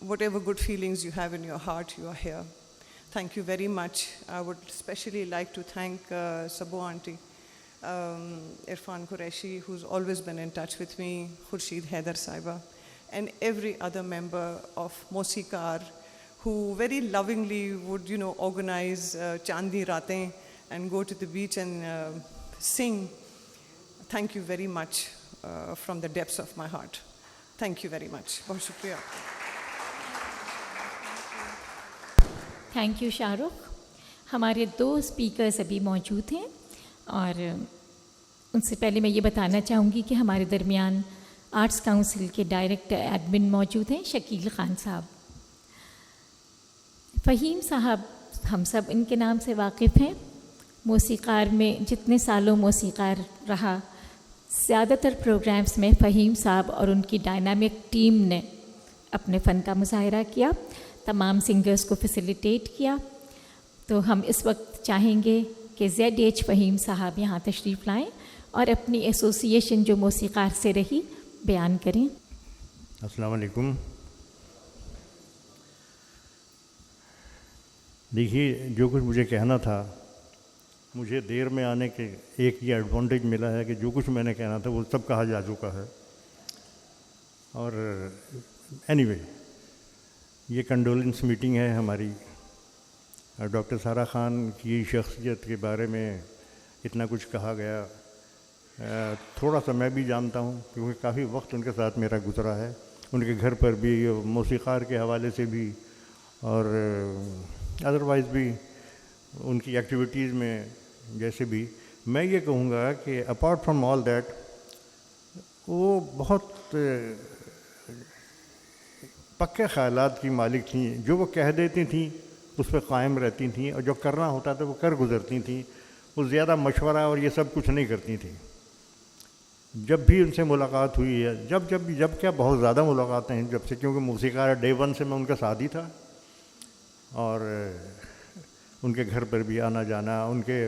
whatever good feelings you have in your heart, you are here. Thank you very much. I would especially like to thank Sabo auntie, Irfan Qureshi, who's always been in touch with me, Khurshid Haider Saiba, and every other member of Mosikar who very lovingly would, organize Chandi Ratein and go to the beach and sing. Thank you very much from the depths of my heart. Thank you very much. بہت شکریہ. Thank you Shah Rukh. ہمارے 2 اسپیکرز ابھی موجود ہیں, اور ان سے پہلے میں یہ بتانا چاہوں گی کہ ہمارے درمیان آرٹس کاؤنسل کے ڈائریکٹر ایڈمن موجود ہیں, شکیل خان صاحب. فہیم صاحب ہم سب ان کے نام سے واقف ہیں. موسیقار میں جتنے سالوں موسیقار رہا, زیادہ تر پروگرامز میں فہیم صاحب اور ان کی ڈائنامک ٹیم نے اپنے فن کا مظاہرہ کیا, تمام سنگرز کو فیسیلیٹیٹ کیا. تو ہم اس وقت چاہیں گے کہ ZH فہیم صاحب یہاں تشریف لائیں اور اپنی ایسوسیشن جو موسیقار سے رہی بیان کریں. السلام علیکم. دیکھیے, جو کچھ مجھے کہنا تھا, مجھے دیر میں آنے کے ایک یہ ایڈوانٹیج ملا ہے کہ جو کچھ میں نے کہنا تھا وہ سب کہا جا چکا ہے. اور اینی وے, یہ کنڈولنس میٹنگ ہے ہماری. ڈاکٹر سارہ خان کی شخصیت کے بارے میں اتنا کچھ کہا گیا. تھوڑا سا میں بھی جانتا ہوں کیونکہ کافی وقت ان کے ساتھ میرا گزرا ہے, ان کے گھر پر بھی, موسیقار کے حوالے سے بھی, اور ادروائز بھی ان کی ایکٹیویٹیز میں. جیسے بھی میں یہ کہوں گا کہ اپارٹ فرام آل دیٹ, وہ بہت پکے خیالات کی مالک تھیں. جو وہ کہہ دیتی تھیں اس پہ قائم رہتی تھیں, اور جو کرنا ہوتا تھا وہ کر گزرتی تھیں. وہ زیادہ مشورہ اور یہ سب کچھ نہیں کرتی تھیں. جب بھی ان سے ملاقات ہوئی ہے, جب کیا بہت زیادہ ملاقاتیں ہیں جب سے, کیونکہ موسیقار ڈے 1 سے میں ان کا ساتھی تھا, اور ان کے گھر پر بھی آنا جانا, ان کے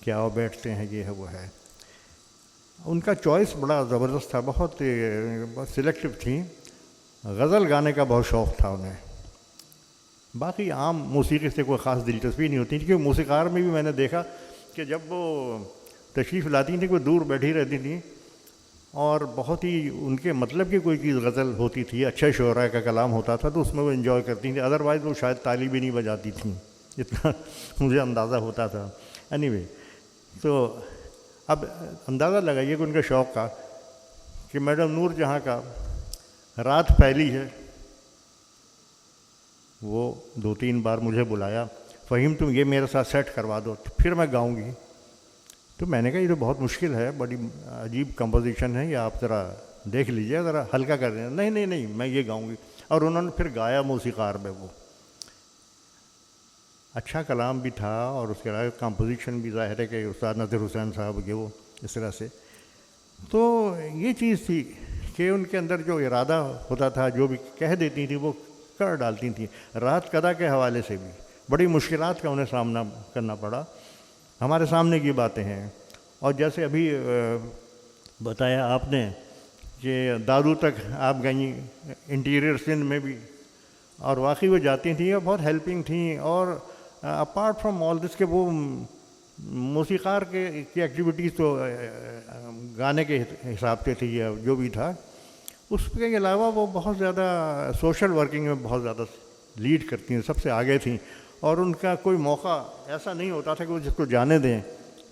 کہ آؤ بیٹھتے ہیں، یہ ہے وہ ہے. ان کا چوائس بڑا زبردست تھا، بہت سلیکٹیو تھیں. غزل گانے کا بہت شوق تھا انہیں. باقی عام موسیقی سے کوئی خاص دلچسپی نہیں ہوتی، کیونکہ موسیقار میں بھی میں نے دیکھا کہ جب وہ تشریف لاتی تھیں کوئی دور بیٹھی رہتی تھیں اور بہت ہی ان کے مطلب کی کوئی چیز غزل ہوتی تھی، اچھے شعراء کا کلام ہوتا تھا تو اس میں وہ انجوائے کرتی تھیں. ادروائز وہ شاید تالی بھی نہیں بجاتی تھیں، اتنا مجھے اندازہ ہوتا تھا. اینی وے، تو اب اندازہ لگائیے کہ ان کے شوق کا کہ میڈم نور جہاں کا رات پھیلی ہے، وہ 2-3 بار مجھے بلایا، فہیم تم یہ میرے ساتھ سیٹ کروا دو پھر میں گاؤں گی. تو میں نے کہا یہ تو بہت مشکل ہے، بڑی عجیب کمپوزیشن ہے، یہ آپ ذرا دیکھ لیجیے، ذرا ہلکا کر دیں. نہیں میں یہ گاؤں گی. اور انہوں نے پھر گایا موسیقار میں. وہ اچھا کلام بھی تھا اور اس کے علاوہ کمپوزیشن بھی ظاہر ہے کہ استاد نذیر حسین صاحب کے وہ اس طرح سے. تو یہ چیز تھی کہ ان کے اندر جو ارادہ ہوتا تھا، جو بھی کہہ دیتی تھی وہ کر ڈالتی تھیں. رات قضا کے حوالے سے بھی بڑی مشکلات کا انہیں سامنا کرنا پڑا. ہمارے سامنے کی باتیں ہیں. اور جیسے ابھی بتایا آپ نے کہ دادو تک آپ گئیں انٹیریئر سندھ میں بھی، اور واقعی وہ جاتی تھیں اور بہت ہیلپنگ تھیں. اور اپارٹ فرام آل دس کہ وہ موسیقار کی ایکٹیویٹیز تو گانے کے حساب سے تھی یا جو بھی تھا، اس کے علاوہ وہ بہت زیادہ سوشل ورکنگ میں بہت زیادہ لیڈ کرتی ہیں، سب سے آگے تھیں. اور ان کا کوئی موقع ایسا نہیں ہوتا تھا کہ وہ جس کو جانے دیں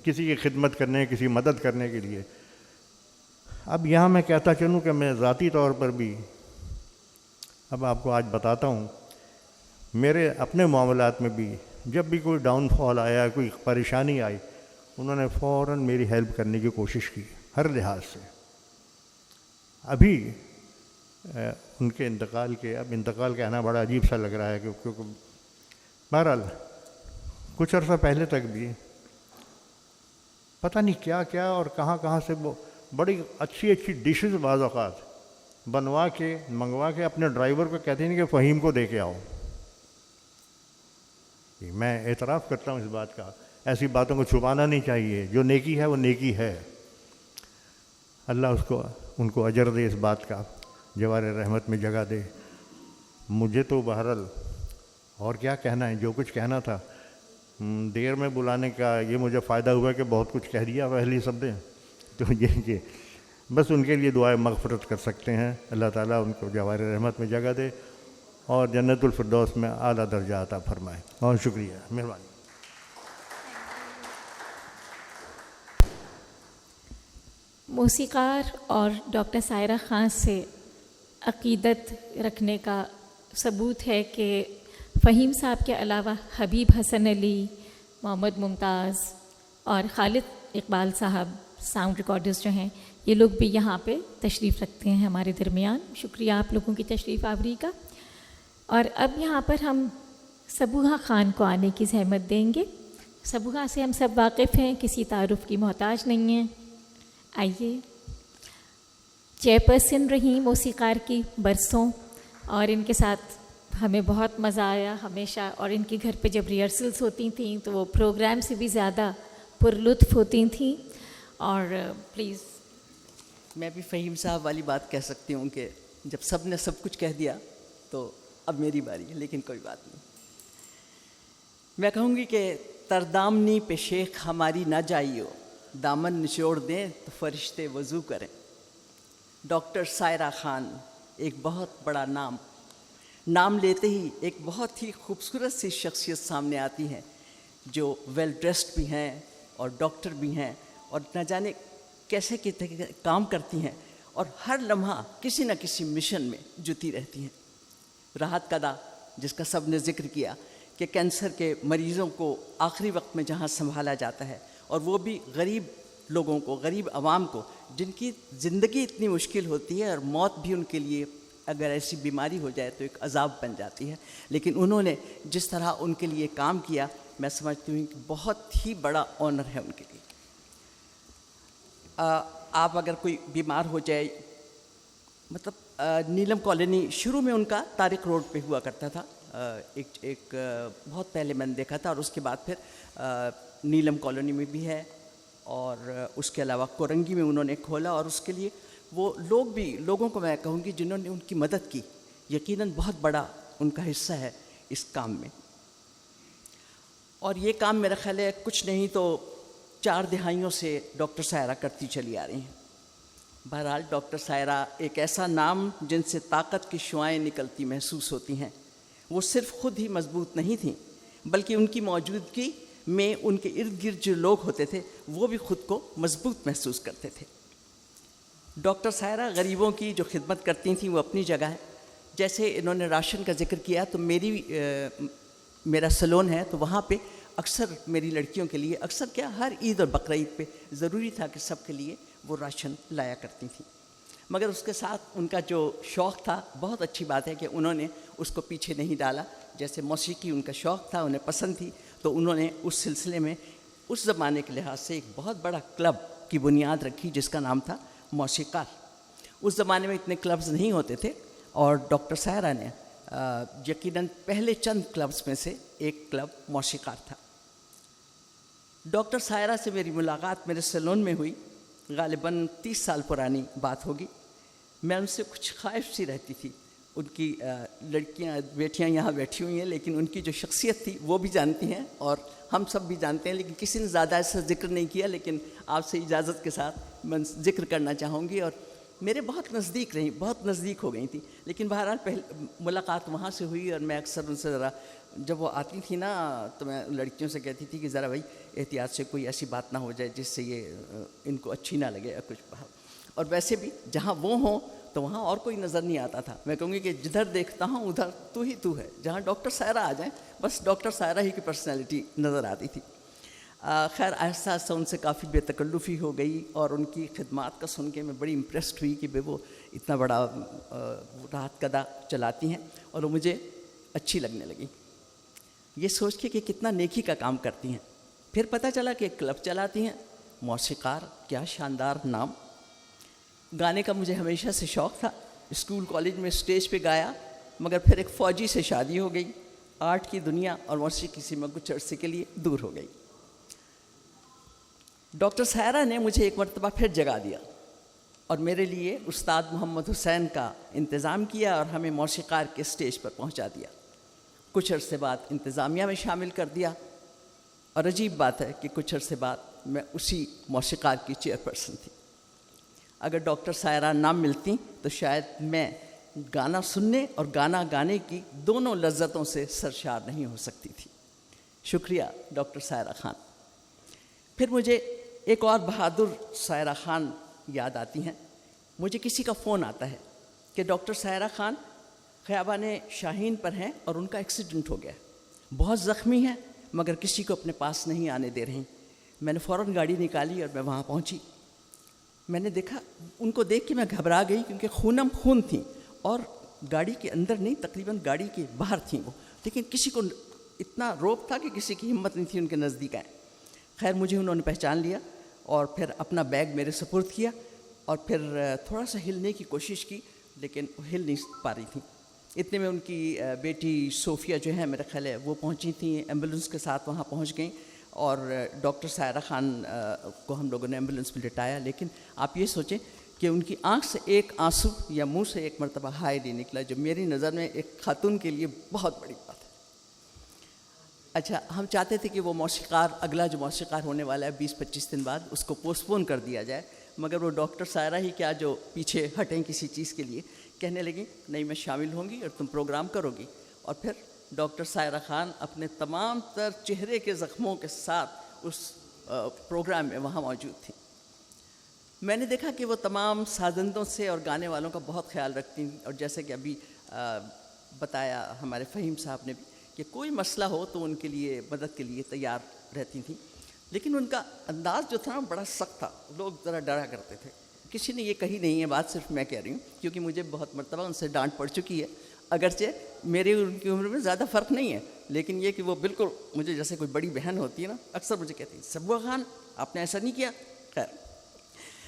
کسی کی خدمت کرنے، کسی مدد کرنے کے لیے. اب یہاں میں کہتا چلوں کہ میں ذاتی طور پر بھی اب آپ کو آج بتاتا ہوں، میرے اپنے معاملات میں بھی جب بھی کوئی ڈاؤن فال آیا، کوئی پریشانی آئی، انہوں نے فوراً میری ہیلپ کرنے کی کوشش کی ہر لحاظ سے. ابھی ان کے انتقال کے، اب انتقال کہنا بڑا عجیب سا لگ رہا ہے کیونکہ بہرحال کچھ عرصہ پہلے تک بھی پتہ نہیں کیا کیا اور کہاں سے وہ بڑی اچھی ڈشز بعض اوقات بنوا کے منگوا کے اپنے ڈرائیور کو کہتے ہیں کہ فہیم کو دے کے آؤ. میں اعتراف کرتا ہوں اس بات کا، ایسی باتوں کو چھپانا نہیں چاہیے. جو نیکی ہے وہ نیکی ہے. اللہ ان کو اجر دے، اس بات کا جوار رحمت میں جگہ دے. مجھے تو بہرحال اور کیا کہنا ہے، جو کچھ کہنا تھا دیر میں بلانے کا یہ مجھے فائدہ ہوا کہ بہت کچھ کہہ دیا پہلی سبدیں. تو یہ کہ بس ان کے لیے دعائے مغفرت کر سکتے ہیں. اللہ تعالیٰ ان کو جوار رحمت میں جگہ دے اور جنت الفردوس میں اعلیٰ درجہ عطا فرمائے. بہت شکریہ، مہربانی. موسیقار اور ڈاکٹر سائرہ خان سے عقیدت رکھنے کا ثبوت ہے کہ فہیم صاحب کے علاوہ حبیب حسن علی، محمد ممتاز اور خالد اقبال صاحب ساؤنڈ ریکارڈرز جو ہیں، یہ لوگ بھی یہاں پہ تشریف رکھتے ہیں ہمارے درمیان. شکریہ آپ لوگوں کی تشریف آوری کا. اور اب یہاں پر ہم صبوحہ خان کو آنے کی زحمت دیں گے. صبوحہ سے ہم سب واقف ہیں، کسی تعارف کی محتاج نہیں ہیں. آئیے. چیئر پرسن رہی موسیقار کی برسوں، اور ان کے ساتھ ہمیں بہت مزہ آیا ہمیشہ. اور ان کے گھر پہ جب ریہرسلس ہوتی تھیں تو وہ پروگرام سے بھی زیادہ پرلطف ہوتی تھیں. اور پلیز. میں بھی فہیم صاحب والی بات کہہ سکتی ہوں کہ جب سب نے سب کچھ کہہ دیا تو اب میری باری ہے، لیکن کوئی بات نہیں. میں کہوں گی کہ تردامنی پہ شیخ ہماری نہ جائیو، دامن نچوڑ دیں تو فرشتے وضو کریں. ڈاکٹر سائرہ خان ایک بہت بڑا نام لیتے ہی ایک بہت ہی خوبصورت سی شخصیت سامنے آتی ہے، جو ویل ڈریسڈ بھی ہیں اور ڈاکٹر بھی ہیں اور نہ جانے کیسے کام کرتی ہیں، اور ہر لمحہ کسی نہ کسی مشن میں جتی رہتی ہیں. راحت قدا جس کا سب نے ذکر کیا کہ کینسر کے مریضوں کو آخری وقت میں جہاں سنبھالا جاتا ہے، اور وہ بھی غریب لوگوں کو، غریب عوام کو، جن کی زندگی اتنی مشکل ہوتی ہے اور موت بھی ان کے لیے اگر ایسی بیماری ہو جائے تو ایک عذاب بن جاتی ہے. لیکن انہوں نے جس طرح ان کے لیے کام کیا، میں سمجھتی ہوں کہ بہت ہی بڑا آنر ہے ان کے لیے. آپ اگر کوئی بیمار ہو جائے، مطلب نیلم کالونی شروع میں ان کا طارق روڈ پہ ہوا کرتا تھا، ایک بہت پہلے میں نے دیکھا تھا، اور اس کے بعد پھر نیلم کالونی میں بھی ہے، اور اس کے علاوہ کورنگی میں انہوں نے کھولا، اور اس کے لیے وہ لوگوں کو میں کہوں گی جنہوں نے ان کی مدد کی، یقیناً بہت بڑا ان کا حصہ ہے اس کام میں. اور یہ کام میرا خیال ہے کچھ نہیں تو 4 دہائیوں سے ڈاکٹر سائرہ کرتی چلی آ رہی ہیں. بہرحال ڈاکٹر سائرہ ایک ایسا نام جن سے طاقت کی شعائیں نکلتی محسوس ہوتی ہیں. وہ صرف خود ہی مضبوط نہیں تھیں بلکہ ان کی موجودگی میں ان کے ارد گرد جو لوگ ہوتے تھے وہ بھی خود کو مضبوط محسوس کرتے تھے. ڈاکٹر سائرہ غریبوں کی جو خدمت کرتی تھیں وہ اپنی جگہ ہے. جیسے انہوں نے راشن کا ذکر کیا تو میرا سلون ہے، تو وہاں پہ اکثر میری لڑکیوں کے لیے ہر عید اور بقرعید پہ ضروری تھا کہ سب کے لیے وہ راشن لایا کرتی تھیں. مگر اس کے ساتھ ان کا جو شوق تھا، بہت اچھی بات ہے کہ انہوں نے اس کو پیچھے نہیں ڈالا. جیسے موسیقی ان کا شوق تھا، انہیں پسند تھی، تو انہوں نے اس سلسلے میں اس زمانے کے لحاظ سے ایک بہت بڑا کلب کی بنیاد رکھی جس کا نام تھا موسیقار. اس زمانے میں اتنے کلبز نہیں ہوتے تھے، اور ڈاکٹر سائرہ نے یقیناً پہلے چند کلبز میں سے ایک کلب موسیقار تھا. ڈاکٹر سائرہ سے میری ملاقات میرے سیلون میں ہوئی، غالباً 30 سال پرانی بات ہوگی. میں ان سے کچھ خائف سی رہتی تھی. ان کی بیٹیاں یہاں بیٹھی ہوئی ہیں، لیکن ان کی جو شخصیت تھی وہ بھی جانتی ہیں اور ہم سب بھی جانتے ہیں، لیکن کسی نے زیادہ ایسا ذکر نہیں کیا. لیکن آپ سے اجازت کے ساتھ میں ذکر کرنا چاہوں گی، اور میرے بہت نزدیک رہیں، بہت نزدیک ہو گئی تھی. لیکن بہرحال پہلے ملاقات وہاں سے ہوئی، اور میں اکثر ان سے ذرا جب وہ آتی تھی نا تو میں لڑکیوں سے کہتی تھی کہ ذرا بھائی احتیاط سے کوئی ایسی بات نہ ہو جائے جس سے یہ ان کو اچھی نہ لگے یا کچھ. اور ویسے بھی جہاں وہ ہوں تو وہاں اور کوئی نظر نہیں آتا تھا. میں کہوں گی کہ جدھر دیکھتا ہوں ادھر تو ہی تو ہے. جہاں ڈاکٹر سائرہ آ جائیں بس ڈاکٹر سائرہ ہی کی پرسنالٹی نظر آتی تھی. خیر آہستہ آہستہ ان سے کافی بے تکلفی ہو گئی، اور ان کی خدمات کا سن کے میں بڑی امپریسڈ ہوئی کہ وہ اتنا بڑا راحت قدہ چلاتی ہیں، اور وہ مجھے اچھی لگنے لگی یہ سوچ کے کہ کتنا نیکی کا کام کرتی ہیں. پھر پتہ چلا کہ ایک کلب چلاتی ہیں، موسیقار، کیا شاندار نام. گانے کا مجھے ہمیشہ سے شوق تھا. اسکول کالج میں اسٹیج پہ گایا، مگر پھر ایک فوجی سے شادی ہو گئی. آرٹ کی دنیا اور موسیقی سے میں کچھ عرصے کے لیے دور ہو گئی. ڈاکٹر سائرہ نے مجھے ایک مرتبہ پھر جگا دیا اور میرے لیے استاد محمد حسین کا انتظام کیا اور ہمیں موسیقار کے اسٹیج پر پہنچا دیا. کچھ عرصے بعد انتظامیہ میں شامل کر دیا، اور عجیب بات ہے کہ کچھ عرصے بعد میں اسی موسیقار کی چیئر پرسن تھی. اگر ڈاکٹر سائرہ نہ ملتی تو شاید میں گانا سننے اور گانا گانے کی دونوں لذتوں سے سرشار نہیں ہو سکتی تھی. شکریہ ڈاکٹر سائرہ خان. پھر مجھے ایک اور بہادر سائرہ خان یاد آتی ہیں. مجھے کسی کا فون آتا ہے کہ ڈاکٹر سائرہ خان خیابان شاہین پر ہیں اور ان کا ایکسیڈنٹ ہو گیا، بہت زخمی ہیں مگر کسی کو اپنے پاس نہیں آنے دے رہے. میں نے فوراً گاڑی نکالی اور میں وہاں پہنچی. میں نے دیکھا، ان کو دیکھ کے میں گھبرا گئی کیونکہ خونم خون تھیں اور گاڑی کے اندر نہیں، تقریباً گاڑی کے باہر تھیں وہ، لیکن کسی کو اتنا روب تھا کہ کسی کی ہمت نہیں تھی ان کے نزدیک آئیں. خیر مجھے انہوں نے پہچان لیا اور پھر اپنا بیگ میرے سپرد کیا، اور پھر تھوڑا سا ہلنے کی کوشش کی لیکن ہل نہیں پا رہی تھیں. اتنے میں ان کی بیٹی صوفیہ جو ہے میرا خیال ہے وہ پہنچی تھیں، ایمبولنس کے ساتھ وہاں پہنچ گئیں، اور ڈاکٹر سائرہ خان کو ہم لوگوں نے ایمبولنس میں لٹایا. لیکن آپ یہ سوچیں کہ ان کی آنکھ سے ایک آنسو یا منہ سے ایک مرتبہ ہائے نہیں نکلا، جو میری نظر میں ایک خاتون کے لیے بہت بڑی بات ہے. اچھا، ہم چاہتے تھے کہ وہ موسیقار، اگلا جو موسیقار ہونے والا ہے 20-25 دن بعد، اس کو پوسٹ پون کر دیا جائے، مگر وہ ڈاکٹر سائرہ ہی کیا جو پیچھے ہٹیں کسی چیز کے لیے، کہنے لگیں نہیں میں شامل ہوں گی اور تم پروگرام کرو گی. اور پھر ڈاکٹر سائرہ خان اپنے تمام تر چہرے کے زخموں کے ساتھ اس پروگرام میں وہاں موجود تھیں. میں نے دیکھا کہ وہ تمام سازندوں سے اور گانے والوں کا بہت خیال رکھتی ہیں، اور جیسے کہ ابھی بتایا ہمارے فہیم صاحب نے بھی کہ کوئی مسئلہ ہو تو ان کے لیے مدد کے لیے تیار رہتی تھیں. لیکن ان کا انداز جو تھا بڑا سخت تھا، لوگ ذرا ڈرا کرتے تھے. کسی نے یہ کہی نہیں ہے بات، صرف میں کہہ رہی ہوں کیونکہ مجھے بہت مرتبہ ان سے ڈانٹ پڑ چکی ہے، اگرچہ میرے ان کی عمر میں زیادہ فرق نہیں ہے، لیکن یہ کہ وہ بالکل مجھے جیسے کوئی بڑی بہن ہوتی ہے نا، اکثر مجھے کہتی ہیں سبوہ خان آپ نے ایسا نہیں کیا. خیر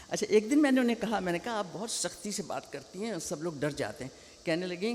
اچھا، ایک دن میں نے انہیں کہا، میں نے کہا آپ بہت سختی سے بات کرتی ہیں، سب لوگ ڈر جاتے ہیں. کہنے لگیں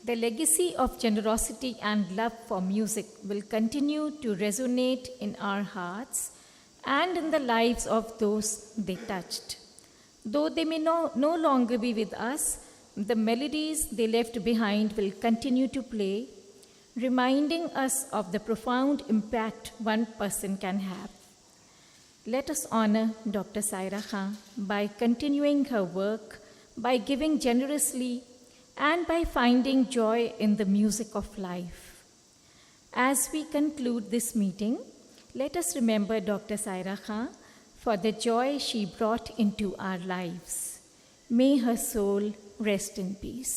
The legacy of generosity and love for music will continue to resonate in our hearts and in the lives of those they touched. Though they may no longer be with us, the melodies they left behind will continue to play, reminding us of the profound impact one person can have. Let us honor Dr. Saira Khan by continuing her work, by giving generously, and by finding joy in the music of life. As we conclude this meeting, let us remember Dr. Saira Khan for the joy she brought into our lives. May her soul rest in peace.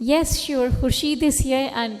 Yes, sure, Khurshid is here and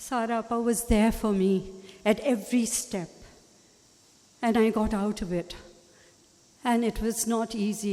Sara Appa was there for me at every step, and I got out of it. And it was not easy,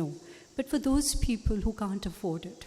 know. But for those people who can't afford it,